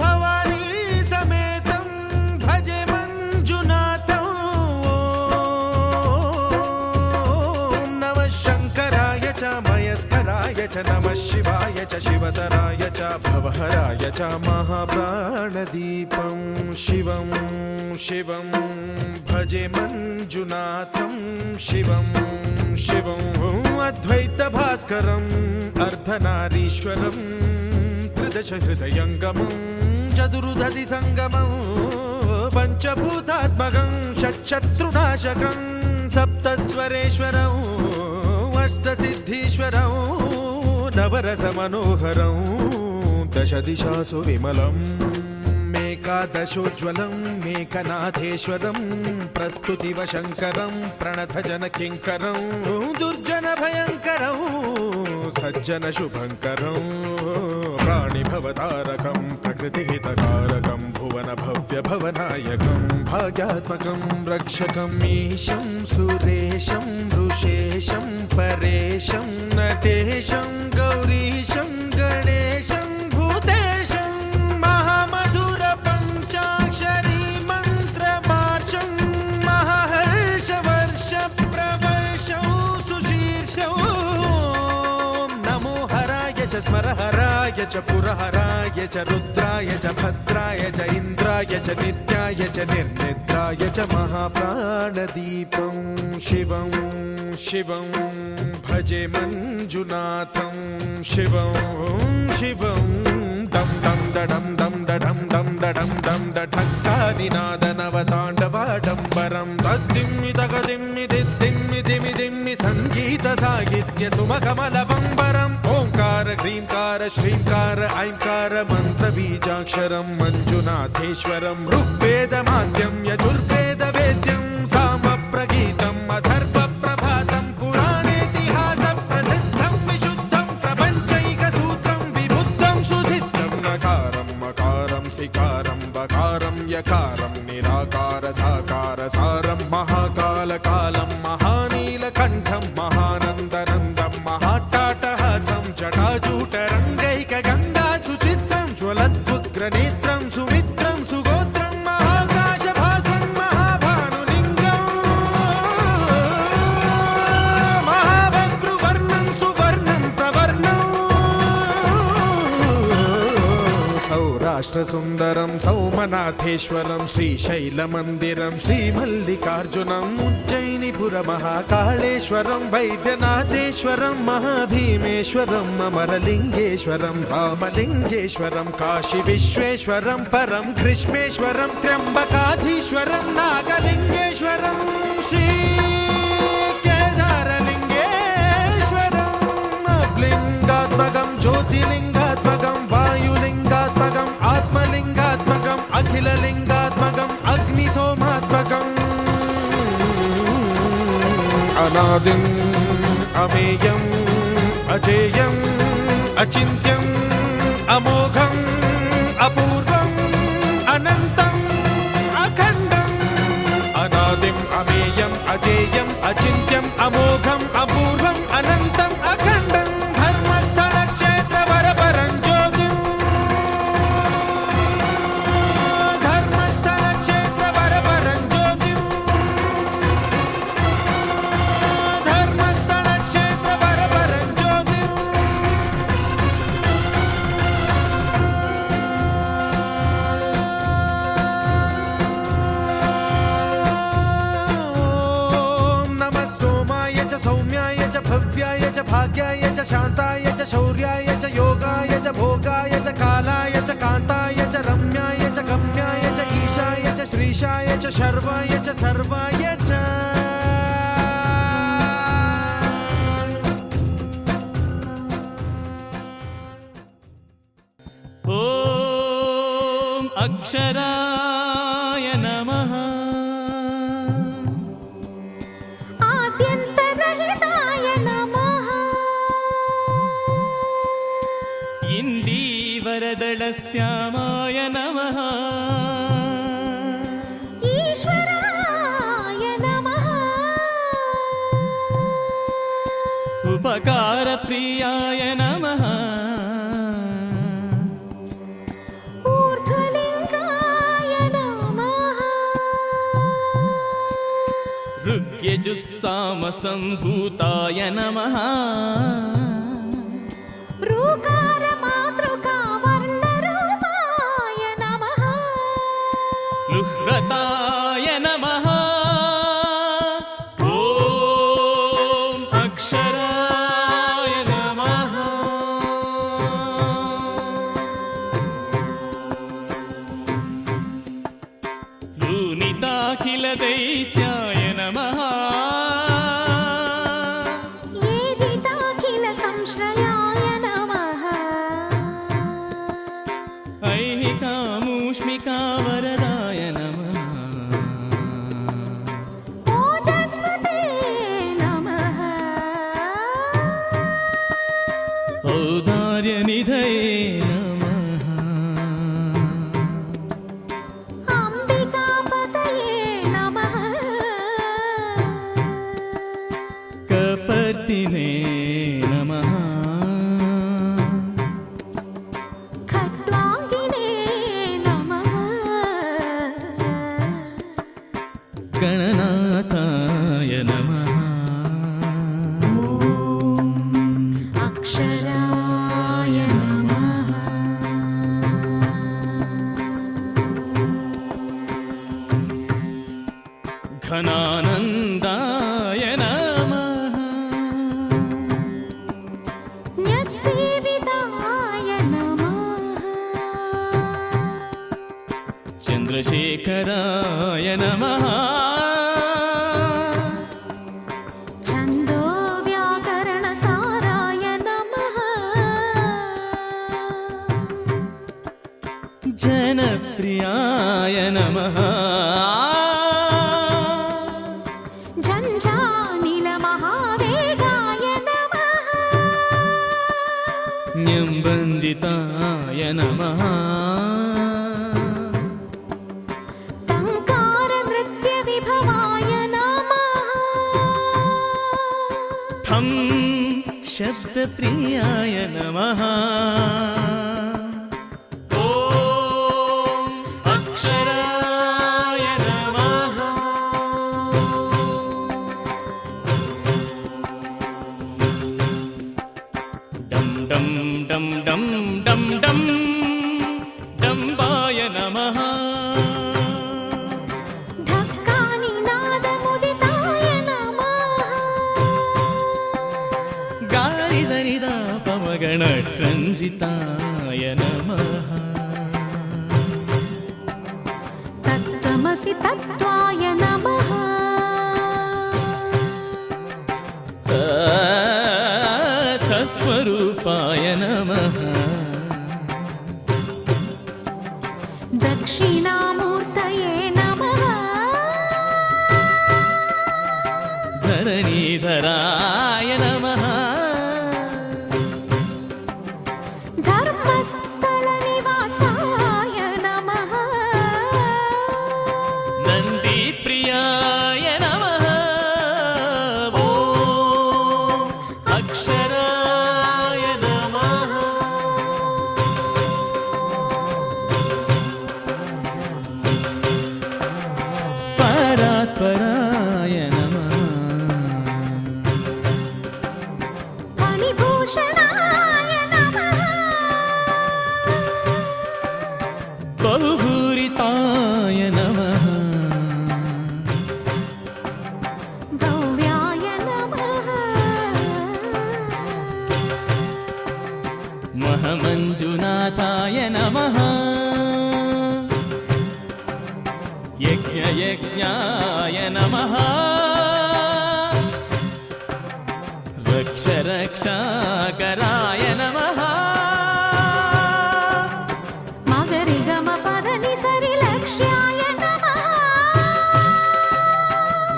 F: भवानी समेतं भजे मञ्जुनाथं मयस्कराय च नमः शिवाय च शिवतराय च भवहराय च महाप्राणदीपं शिवं शिवं भजे मञ्जुनाथं शिवं शिवं अद्वैतभास्करम् अर्धनारीश्वरं त्रिदशहृदयङ्गमं चतुर्दधिसङ्गमं पञ्चभूतात्मकं षट्शत्रुनाशकं सप्तस्वरेश्वरम् अष्टसिद्धीश्वरं नवरसमनोहरं दशदिशासु विमलं मेकादशोज्ज्वलं मेकनाथेश्वरं प्रस्तुतिवशङ्करं प्रणतजनकिङ्करं दुर्जनभयङ्करं सज्जनशुभङ्करं प्राणिभवतारकं प्रकृतिहितकारकं भुवनभव्यभवनायकं भाग्यात्मकं रक्षकम् ईशं सुरेशं ऋषेशं परेशं नटेशं गौरीशं गणेशं भूतेशं महामधुरपञ्चाक्षरी मन्त्रमार्चं महाहर्षवर्षप्रवर्षं सुशीर्षं नमो हराय च स्मरहराय च पुरहराय च रुद्राय च भद्राय च इन्द्राय च नित्याय च निर्निद्राय च महाप्राणदीपं शिवं शिवं भजे मञ्जुनाथं शिवं शिवं दं दं दडं दं दडं दं दडं दं दढक्कानिनादनवताण्डवाडम्बरं तद्दिम्मि तगदिम्मि दिद्दिम्मि दिमि दिम्मि सङ्गीतसाहित्य सुमकमलबम्बरम् ओङ्कार ह्रीङ्कार श्रीङ्कार ऐङ्कार मन्त्रबीजाक्षरं मञ्जुनाथेश्वरं ऋग्वेदमाद्यं यजुर्वेदवेद्यं सामप्रगीतम् अथर्वप्रभातं पुराणेतिहासप्रसिद्धं विशुद्धं प्रपञ्चैकसूत्रं विबुद्धं सुसिद्धं नकारं मकारं सिकारं बकारं यकारं निराकार साकार सारं महाकालकालं महानीलकण्ठं महानन्दनन्दं महाट्टाटहासं जटाजूटरङ्गैकगङ्गा सुचित्रं ఉగ్రనేత్రం సుమిత్రం సుగోత్రం మహాకాశభాసం మహాభానులింగం మహాభద్రువర్ణం సువర్ణం ప్రవర్ణం సౌరాష్ట్రసుందరం సౌమనాథేశ్వరం శ్రీశైలమందిరం శ్రీమల్లికార్జునం ఉజ్జయినిపుర మహాకాళేశ్వరం వైద్యనాథేశ్వరం మహాభీమేశ్వరం అమరలింగేశ్వరం రామలింగేశ్వరం కాశీ విశ్వేశ్వరం పరం కృష్ణేశ్వరం త్ర్యంబకాధీశ్వరం నాగలింగేశ్వరం శ్రీ కేదారలింగేశ్వరం లింగాత్మకం జ్యోతిలింగాత్మకం వాయులింగాత్మకం ఆత్మలింగాత్మకం అఖిలలింగాత్మకం అగ్నిసోమాత్మకం అనాదిం అమేయం అజేయం అచింత్యం అమోఘం అపూర్వం అనంతం అఖండం అనాదిం అమేయం అజేయం అచింత్యం అమోఘం అపూర్వం అనంతం అఖండం ధర్మస్థల క్షేత్ర వరపరం జ్యోతిం ధర్మస్థల క్షేత్ర వరపరం జ్యోతిం ధర్మస్థల క్షేత్ర వరపరం జ్యోతిం ఓం నమః సోమాయ చ సౌమ్యాయ చ భవ్యాయ చ భాగ్యాయ చ శాంతాయ చ శౌర్యాయ చ యోగాయ చ భోగాయ చ కాలాయ చ కాంతాయ చ రమ్యాయ చ గమ్యాయ చ ఈశాయ చ శ్రీశాయ చ శర్వాయ చ సర్వాయ చ
A: ఓం అక్షరాయ నమః
G: ఆద్యంతరహితాయ నమః
A: ఇందీవరదళశ్యామాయ నమః
G: ఈశ్వరాయ నమః
A: ఉపకారప్రియాయ నమః
G: ఊర్ధ్వలింగాయ నమః
A: ఋగ్యజుస్సామసంభూతాయ నమః
G: రూకారమాతృకా వర్ణరూపాయ నమః
A: లుహ్రతాయ నమః ఓం అక్షరాయ నమః లూనితాఖిల దైత్యాయ నమః
G: ఏజితాఖిల సంశ్రయాయ నమః
A: ఐహికామూష్మికా వరదాయ నమః
G: ఓజస్వతే నమః
A: ఔదార్యనిధయే నమః
G: అంబికాపతయే నమః
A: కపర్దినే నమః
G: ఖడ్వాంగినే నమః
A: గణనాథాయ నమః
G: అక్షరాయ నమః
A: ఘనానందాయ నమః
G: న్యస్సేవితాయ నమః
A: చంద్రశేఖరాయ నమః
G: ఛందో వ్యాకరణ సారాయ నమః
A: జనప్రియాయ నమః
G: ఝంఝానిల మహావేగాయ నమః
A: న్యంబంజితాయ నమః
G: టంకార నృత్య విభవాయ నమః
A: ఠం శబ్దప్రియాయ నమః ఓం నమః
G: ఢక్కాని నాదముదితాయ నమః
A: గారి సరిదా పమగణ రంజితాయ నమః
G: తత్వమసి తత్వాయ నమః
A: తస్వరూపాయ నమః
G: దక్షిణామూర్తయే నమః
A: ధరణీధరాయ నమః
G: ధర్మస్థల నివాసాయ నమః
A: నంది ప్రియాయ నమః ఓం అక్షరాయ నమః పరాత్పరాయ నమః
G: ఫణిభూషణాయ నమః
A: బహుభూరితాయ నమః
G: భవ్యాయ నమః
A: మహమంజునాథాయ నమః యజ్ఞయజ్ఞాయ నమః రక్ష రక్షాకరాయ నమః
G: మగరి గమ పదని సరి లక్ష్యాయ నమః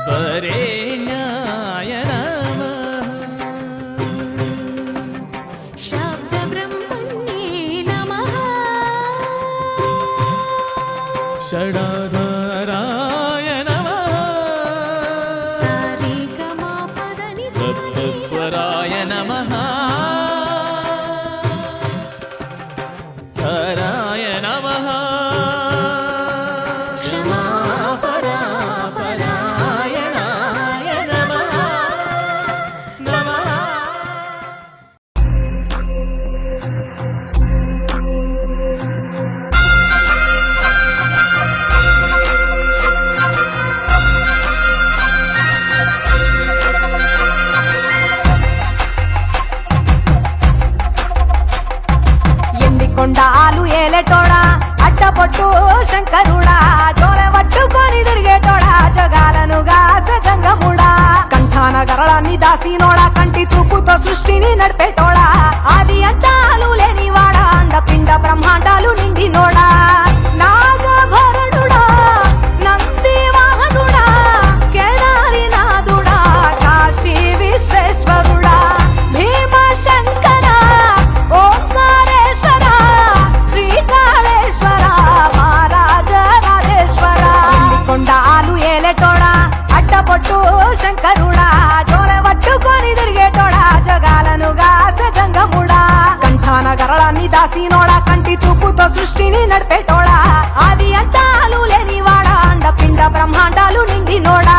A: వరేణ్యాయ నమః
G: శబ్ద బ్రహ్మణ్యే నమః
A: షడాధారాయ నమః
G: సరి గమ పదని
A: సప్తస్వరాయ నమః హరాయ నమః క్షమాపరాపరాయణాయ నమః నమః
H: కొండాలు ఏలేటోడా అడ్డపొట్టు శంకరుడా జోల పట్టుకొని తిరిగేటోడా జగాలను గాస గంగముడా కంఠాన గరళాన్ని దాసినోడా కంటి చూపుతో సృష్టిని నడిపేటోడా ఆది అంతాలు లేనివాడా అండపిండ బ్రహ్మాండాలు నిండినోడా నాగభరణుడా నంది వాహనుడా కేదారి నాథుడా కాశీ విశ్వేశ్వరుడా భీమ శంకర ఓంకారేశ్వర శ్రీకాళేశ్వర మహారాజ రాజేశ్వర కొండాలు ఏలేటోడా అడ్డపొట్టు శంకరుడా జోల పట్టుకొని తిరిగేటోడా జగాలను గాస గంగముడా కంఠాన గరళాన్ని దాసినోడా కంటి చూపుతో సృష్టిని నడిపేటోడా ఆది అంతాలు లేనివాడా అండపిండ బ్రహ్మాండాలు నిండినోడా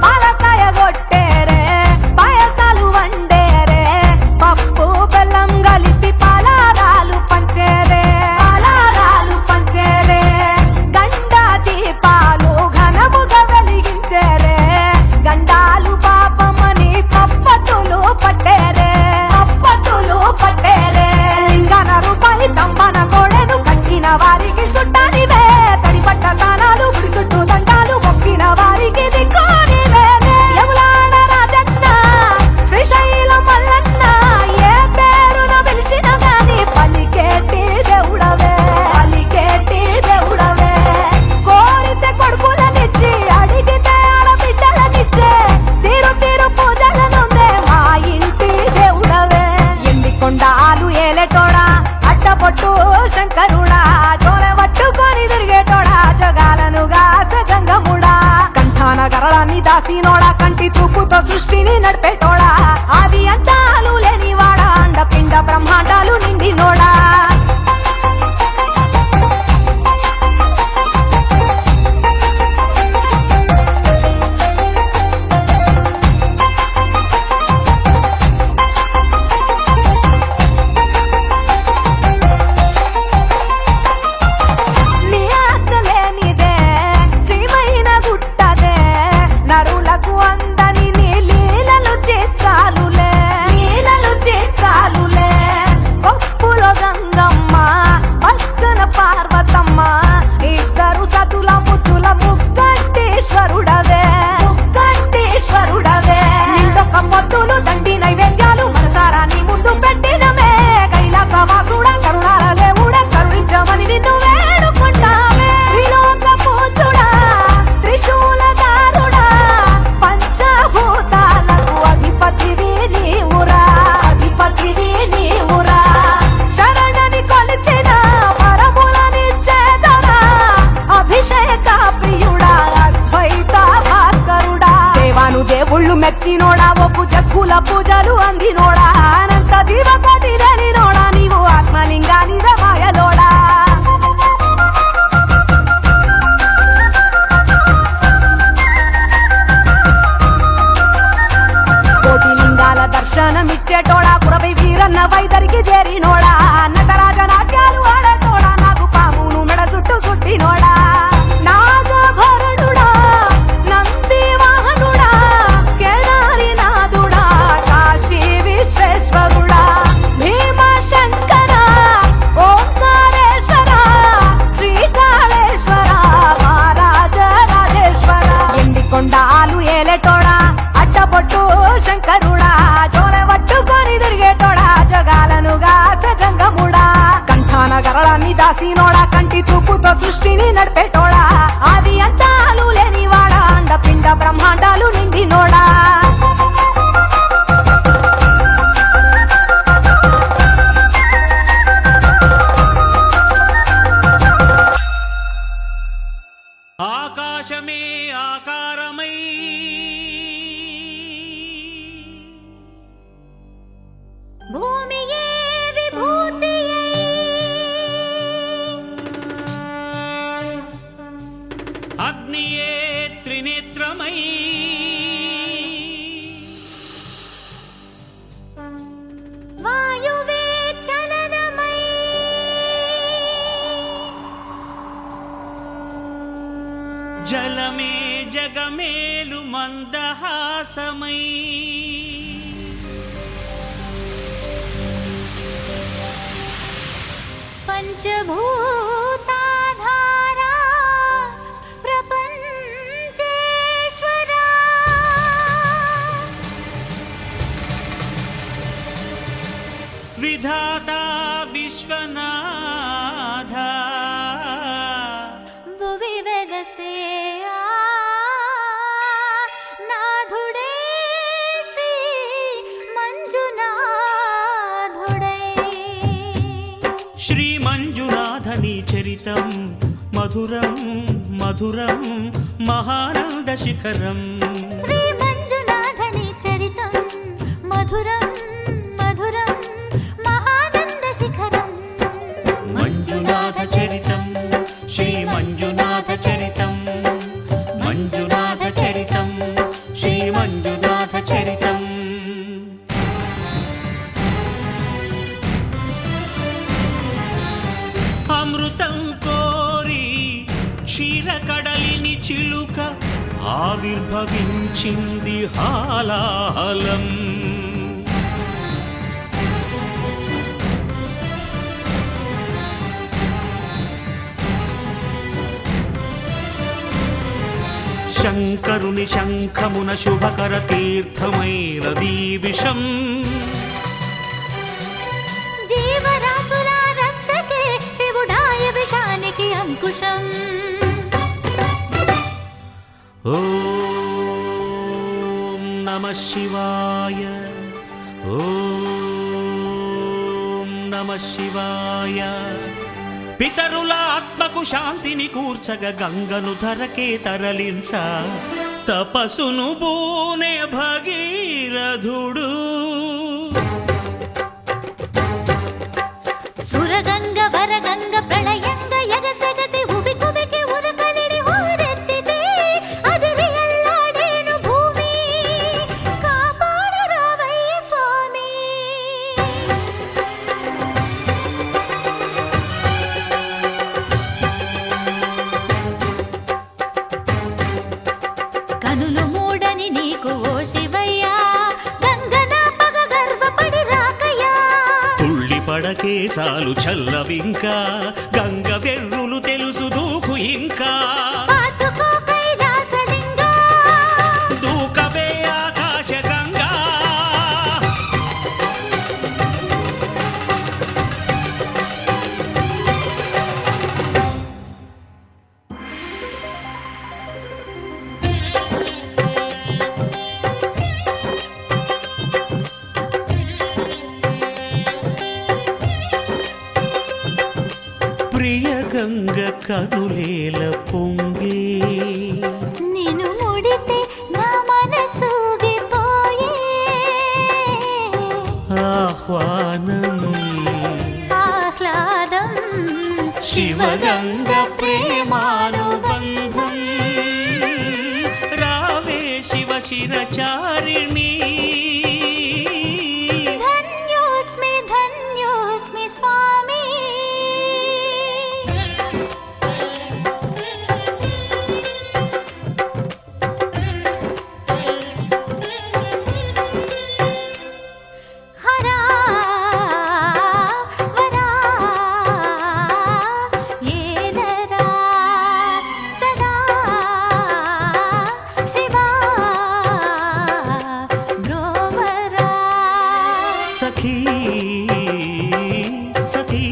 H: పాలకాయ గొట్టేరే పాయసాలు వండేరే పప్పు బెల్లం కలిపి పలారాలు పంచేరే గండ దీపాలు ఘనముగా వెలిగించేరే గండాలు పాపమని పప్పతులు పట్టేరే లింగన రూపాయి తంబన గోడెను కట్టిన వారికి సుట్టానివే తడిపట్ట తానాలు గుడి చుట్టూ దండాలు మొక్కిన వారికి దిక్కోనివే యములాడ రాజన్న శ్రీశైల మల్లన్న ఏ పేరున పిలిచిన గాని పలికేటి దేవుడవే కోరితే కొడుకులనిచ్చి అడిగితే ఆడబిడ్డలనిచ్చే తీరు తీరు పూజలనుందే మా ఇంటి దేవుడవే ఎన్ని కొండాలు ఏలేటోడా అడ్డపొట్టు శంకరుడా జోల పట్టుకొని తిరిగేటోడా జగాలను గాస గంగముడా కంఠాన గరళాన్ని దాసినోడా కంటి చూపుతో సృష్టిని నడిపేటోడా ఆది అంతాలు లేనివాడా అండపిండ బ్రహ్మాండాలు నిండినోడా కాసినోడా కంటి చూపుతో సృష్టిని నడిపేటోడా ఆది అంతాలు లేనివాడా అండపిండ బ్రహ్మాండాలు నిండినోడా
E: ఆకాశమే ఆకారమై
G: భూమియే విభూతియై
E: అగ్నియే త్రినేత్రమై
G: వాయువే చలనమై
E: జలమే జగమేలు మందహాసమై
G: పంచభూతాధారా ప్రపంచేశ్వరా
E: విధాత విశ్వనాథ
G: భువి వెలసే నాథుడే శ్రీ మంజునాథుడై
E: శ్రీ మంజునాథని చరితం మధురం మధురం మహానంద శిఖరం
G: శ్రీ మంజునాథని చరితం మధురం మధురం మహానంద శిఖరం
E: మంజునాథ చరితం శ్రీ మంజునాథ చరితం మంజునాథ చరితం శ్రీ మంజునాథ చరితం అమృతం కోరి క్షీరకడలిని చిలుక ఆవిర్భవించింది హాలాహలం శంకరుని శంఖమున శుభకర తీర్థమైనదీ విషం
G: జీవరాశుల రక్షకే శివుడాయ విషానికి అంకుశం
E: ఓం నమః శివాయ ఓం నమః శివాయ పితరుల ఆత్మకు శాంతిని కూర్చగ గంగను ధరకే తరలించ తపసును బూనే భగీరథుడు
G: సురగంగ వరగంగ ప్రళయంగ ఎగసెగసి ఉబి కుబికి ఉరకలిడి హోరెత్తితే అదిరి ఎల్లాడేను భూమి కాపాడు రావయ్య స్వామి కనులు మూడని నీకు ఓ శివయ్యా గంగన పగ గర్వపడి రాకయ్యా
E: తుళ్ళి పడకే చాలు చల్లవింకా గంగ వెర్రులు తెలుసు దూకు ఇంకా
G: పాతుకో కైలాసలింగా
E: దూకవే ఆకాశ గంగా ప్రియ గంగ కనులేల పొంగే
G: నిన్ను ముడితే నా మనసూగిపోయే
E: ఆహ్వానం
G: ఆహ్లాదం
E: శివగంగ ప్రేమానుబంధం రావే శివ శిరచారిణి
G: ధన్యోస్మి ధన్యోస్మి స్వామి హరా వరా ఏలరా సదా శివా బ్రోవరా
E: సఖీ సఖీ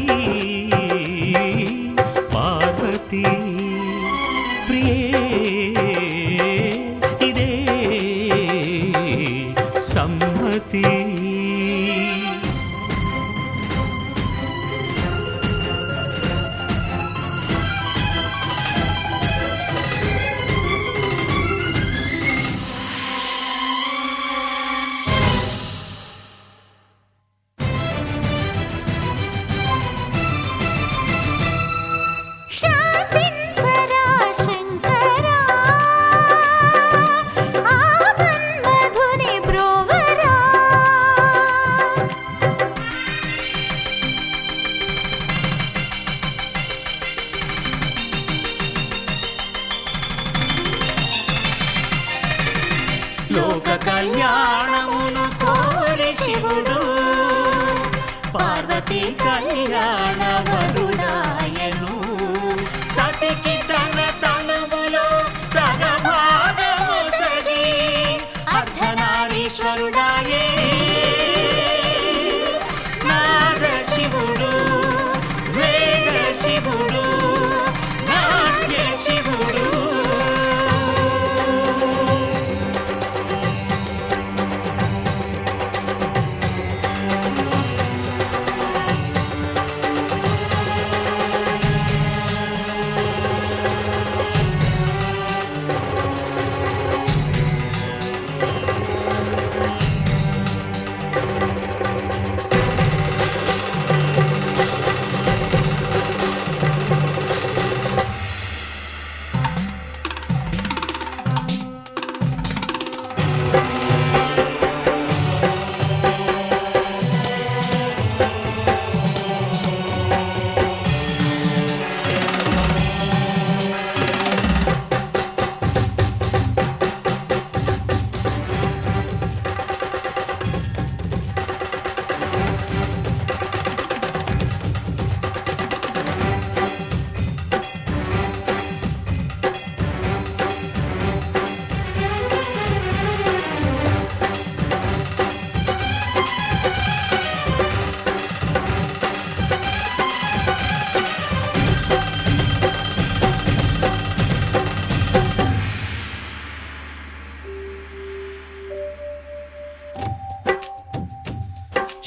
E: కళ్యాణమును కోరి శివుడు పార్వతీ కళ్యాణ వరుడాయను. సతికి తన తనువులో సగభాగము సగి అర్ధనారీశ్వరుడాయే. నాద శివుడు, వేద శివుడు, నాట్య శివుడు.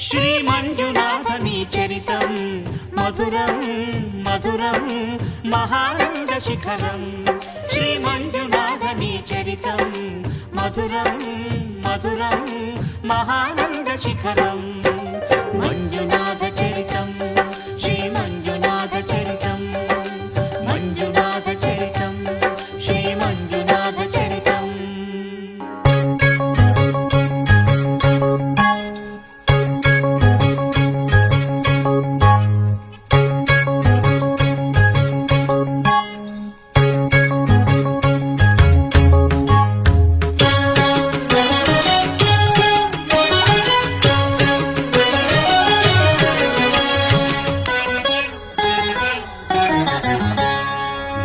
E: శ్రీ మంజునాథని చరితం మధురం మధురం మహానంద శిఖరం. శ్రీ మంజునాథని చరితం మధురం మధురం మహానంద శిఖరం. మంజునాథ చరితం, శ్రీ మంజునాథ చరితం, మంజునాథ చరితం, శ్రీ మంజునాథ చరితం.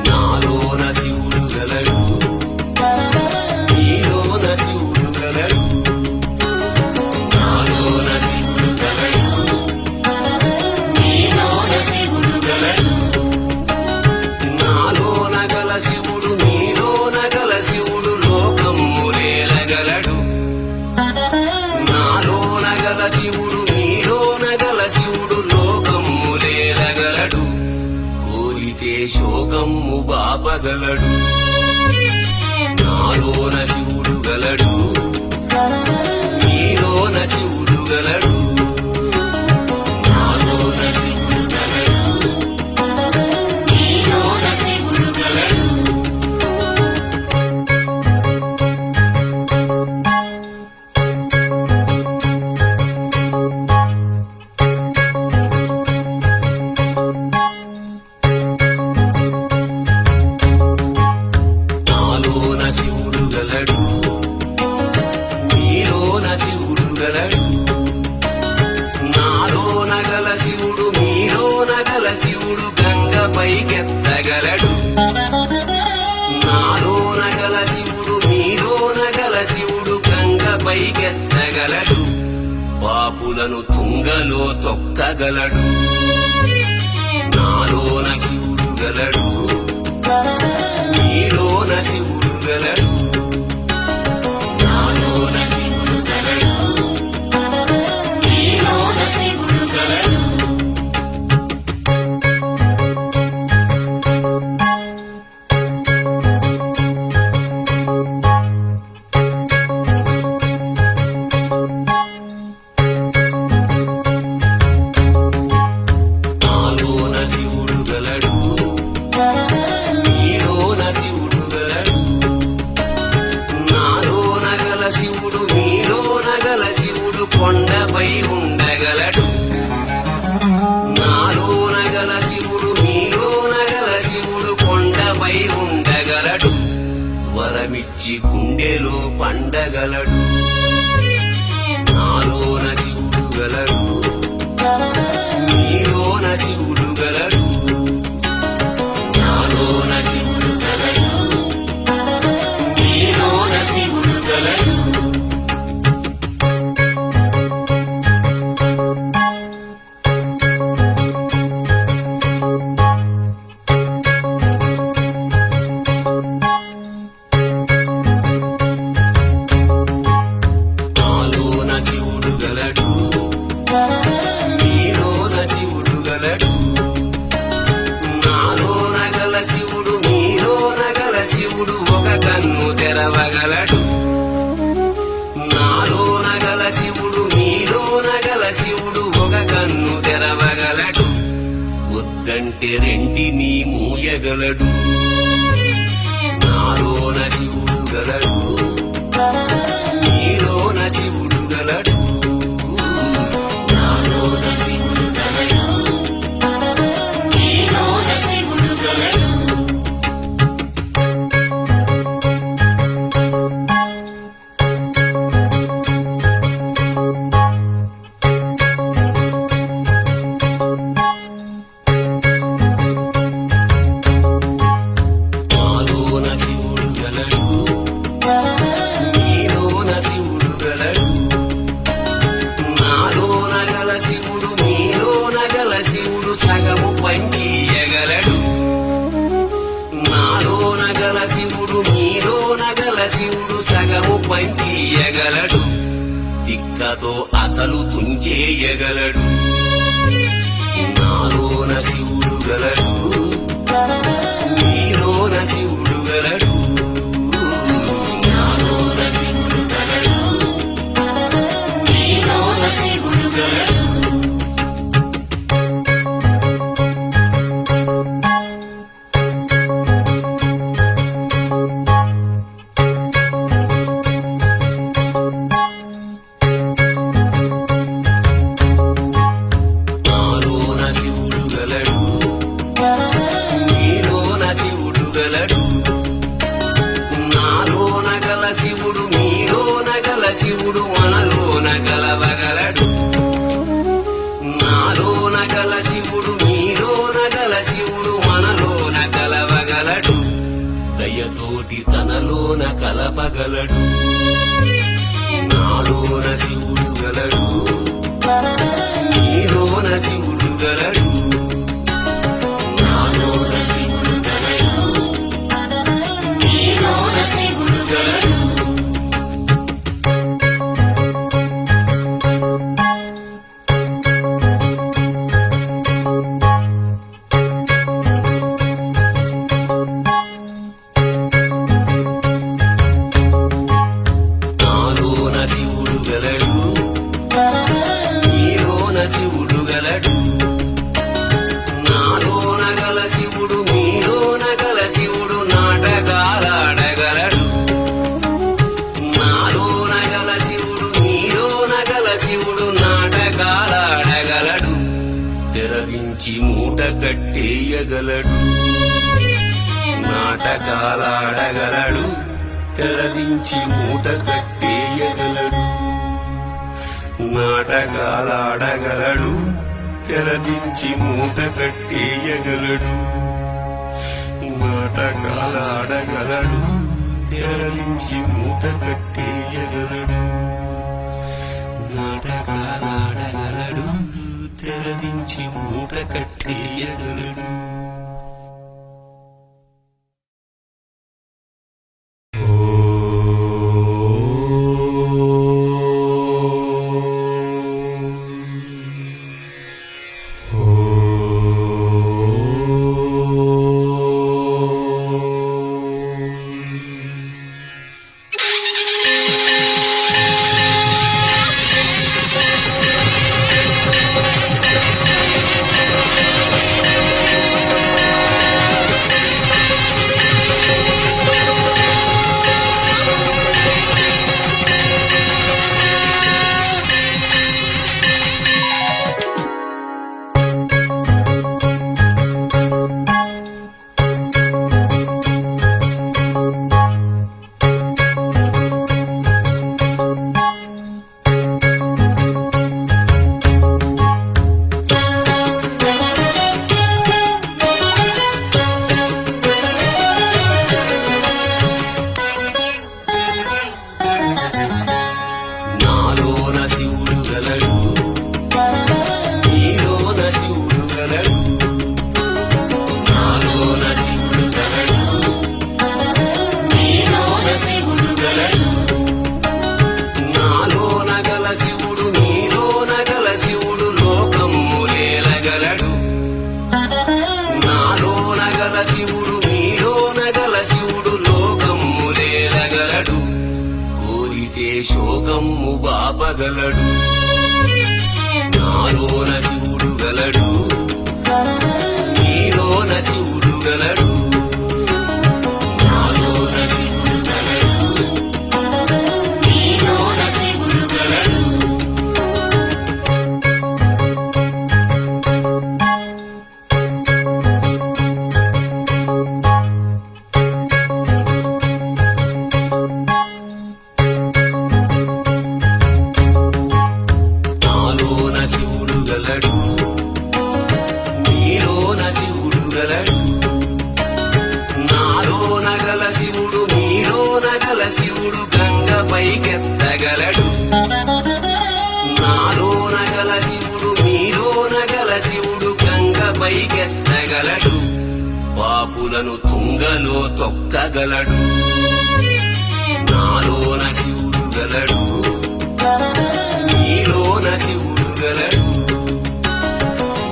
I: నాలోన శివుడు గలడు, నీలోన శివుడు గలడు. నాలోన శివుడు గలడు, నీలోన శివుడు గలడు. నాలోన గల శివుడు, నీలోన గల శివుడు లోకములేలగలడు. నాలోన గల శివుడు, నీలోన గల శివుడు లోకములేలగలడు. కోరితే శోకము బాపగలడు. నాలోన శివుడు గలడు, నీలోన శివుడు గలడు. నాలోన శివుడు గలడు, నీలోన శివుడు గలడు. నాలోన శివుడు గలడు, నీలోన శివుడు గలడు. నాలోన గల శివుడు, నీలోన గల శివుడు గంగపైకెత్తగలడు. నాలోన గల శివుడు, నీలోన గల శివుడు గంగపైకెత్తగలడు. పాపులను తుంగలో తొక్కగలడు. నాలోన శివుడు గలడు, నీలోన శివుడు గలడు. నాలోన శివుడు గలడు, నీలోన శివుడు గలడు. నాలోన శివుడు గలడు, నీలోన శివుడు గలడు. నాలోన గల శివుడు, నీలోన గల శివుడు కొండపై ఉండగలడు. నాలోన గల శివుడు, నీలోన గల శివుడు కొండపై ఉండగలడు. వరమిచ్చి గుండెలో పండగలడు. గలడు నీలోన శివుడు గలడు నాలోన శివుడు గలడు నీలోన శివుడు గలడు నాలోన శివుడు గలడు నీలోన శివుడు గలడు నాలోన గల శివుడు నీలోన గల శివుడు ఒక కన్ను తెరవగలడు నాలోన గల శివుడు నీలోన గల శివుడు ఒక కన్ను తెరవగలడు వద్దంటే రెంటిని మూయగలడు నాలోన శివుడు గలడు నీలోన శివుడు గలడు నాలోన శివుడు గలడు నీలోన శివుడు గలడు నాలోన శివుడు గలడు నీలోన శివుడు గలడు నాలోన గల శివుడు నీలోన గల శివుడు సగము పంచియగలడు నాలోన గల శివుడు నీలోన గల శివుడు సగము పంచియగలడు తిక్కతో అసలు తుంచేయగలడు నాలోన శివుడు గలడు నీలోన శివుడు గలడు నాలోన శివుడు గలడు నీలోన శివుడు గలడు నాలోన శివుడు గలడు నీలోన శివుడు గలడు నాలోన గల శివుడు నీలోన గల శివుడు మనలోన కలవగలడు నాలోన గల శివుడు నీలోన గల శివుడు మనలోన కలవగలడు దయతోటి తనలోన కలపగలడు నాలోన శివుడు గలడు నీలోన శివుడు గలడు నాలోన శివుడు గలడు నీలోన శివుడు గలడు నాలోన శివుడు గలడు నీలోన శివుడు గలడు నాలోన గల శివుడు నీలోన గల శివుడు నాటకాలాడగలడు నాలోన గల శివుడు నీలోన గల శివుడు నాటకాలాడగలడు తెరవించి మూట కట్టేయగలడు నాటకాలాడగలడు తెరదించి మూట కట్టేయగలడు నాటకాలాడగలడు తెరదించి మూట కట్టేయగలడు నాటకాలాడగలడు తెరదించి మూట కట్టేయగలడు నాటకాలాడగలడు తెరదించి మూట కట్టేయగలడు శోకమ్ము బాపగలడు నాలోన శివుడు గలడు నీలోన శివుడు గలడు నాలోన శివుడు గలడు నీలోన శివుడు గలడు నాలోన శివుడు గలడు నీలోన శివుడు గలడు నాలోన గల శివుడు నీలోన గల శివుడు గంగ పైకెత్తగలడు నాలోన గల శివుడు నీలోన గల శివుడు గంగ పైకెత్తగలడు పాపులను తుంగలో తొక్కగలడు నాలోన శివుడు గలడు నీలోన శివుడు గలడు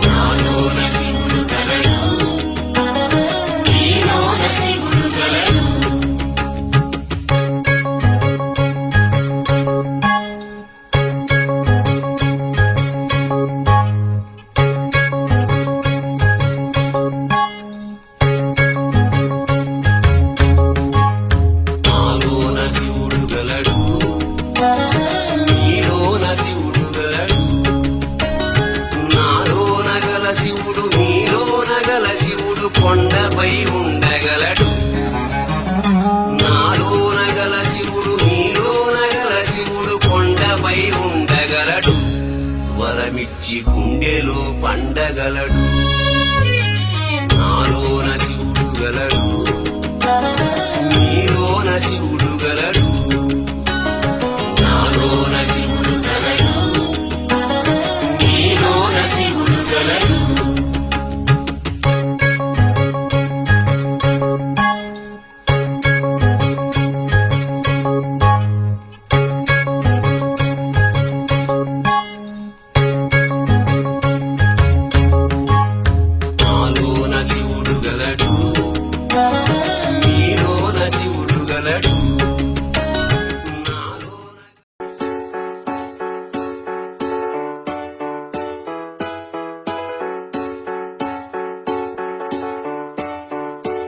I: నాలోన శివుడు గలడు నీలోన శివుడు గలడు నాలోన శివుడు గలడు నీలోన శివుడు గలడు నాలోన గల శివుడు నీలోన గల శివుడు కొండపై ఉండగలడు నాలోన గల శివుడు నీలోన గల శివుడు కొండపై ఉండగలడు వరమిచ్చి గుండెలో పండగలడు నాలోన శివుడు గలడు నీలోన శివుడు గలడు నాలోన శివుడు గలడు నీలోన శివుడు గలడు నాలోన శివుడు గలడు నీలోన శివుడు గలడు నాలోన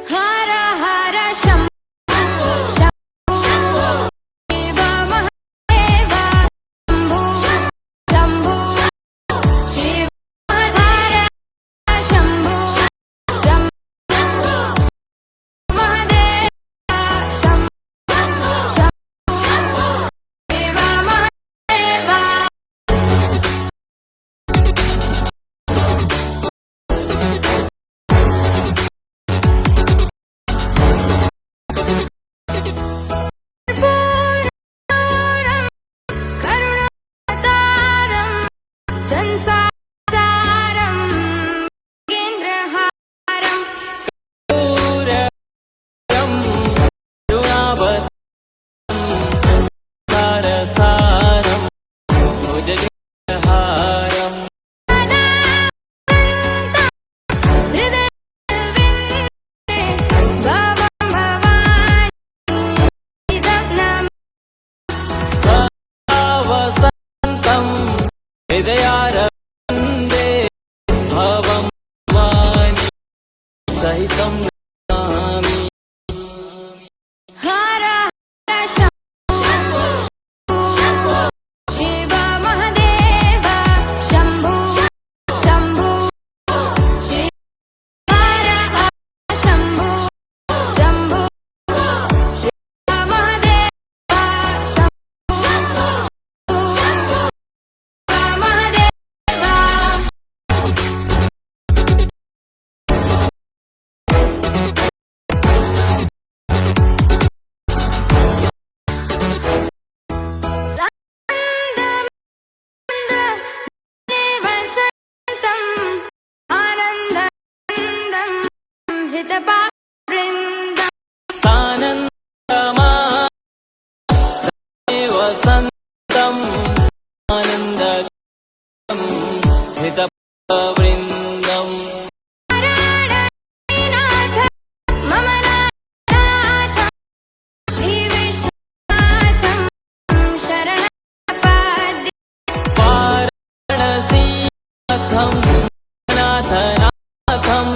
H: హర హర శంభో శంభో శివ మహాదేవ శంభో శంభో శివ మహాదేవ శంభో శంభో మహాదేవ శంభో శంభో శివ మహాదేవ పూర్ణం కరుణాతారం సంసారం కేంద్రహారం
A: సారసారం భుజహారం
H: హృదయ భవం భవాని ఇదం
A: సావసంతం హృదయారవిందే భవం వాణి సహితం నమామి
H: హర హర శంభో శివ మహాదేవ శంభో శంభో శివ హర హర శంభో శంభో శివ మహాదేవ శంభో శివ మహాదేవ వసంతం ఆనందం హృదయబృందం
A: సానందమా వసంతం ఆనందం హితవృందం
H: నారాయణనాథ మమ నాథ శ్రీ విశ్వనాథం
A: नाथं नाथनाथं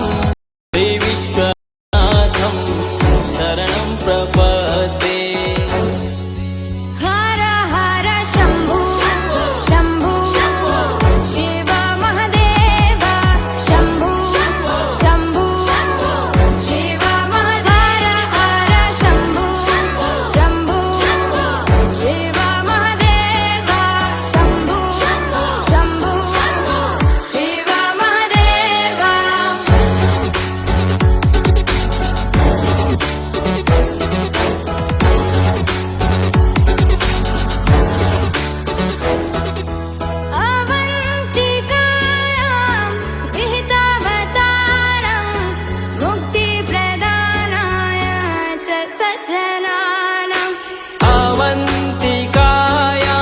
A: श्रीविश्वनाथं शरणं प्रपद्ये
G: हर हर शम्भु शम्भु शिव महदेव शम्भु शम्भु शिव महदेव हर शम्भु शम्भु शिव महदेव शम्भु शम्भु शिव महदेव अवन्तिकायां विहितावतारं मुक्तिप्रदानाय च सज्जनानाम्
A: अवन्तिकायां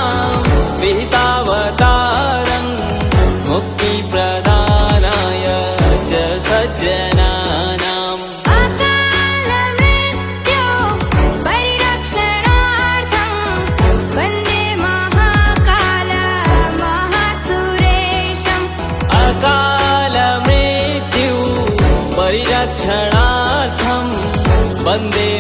A: विहितावतारं मुक्तिप्रदानाय च सज्जनानाम्
G: अकालमृत्यो परिरक्षणार्थं वन्दे महाकाल महासुरेशम्
A: अकालमृत्यु परिरक्षणार्थं वन्दे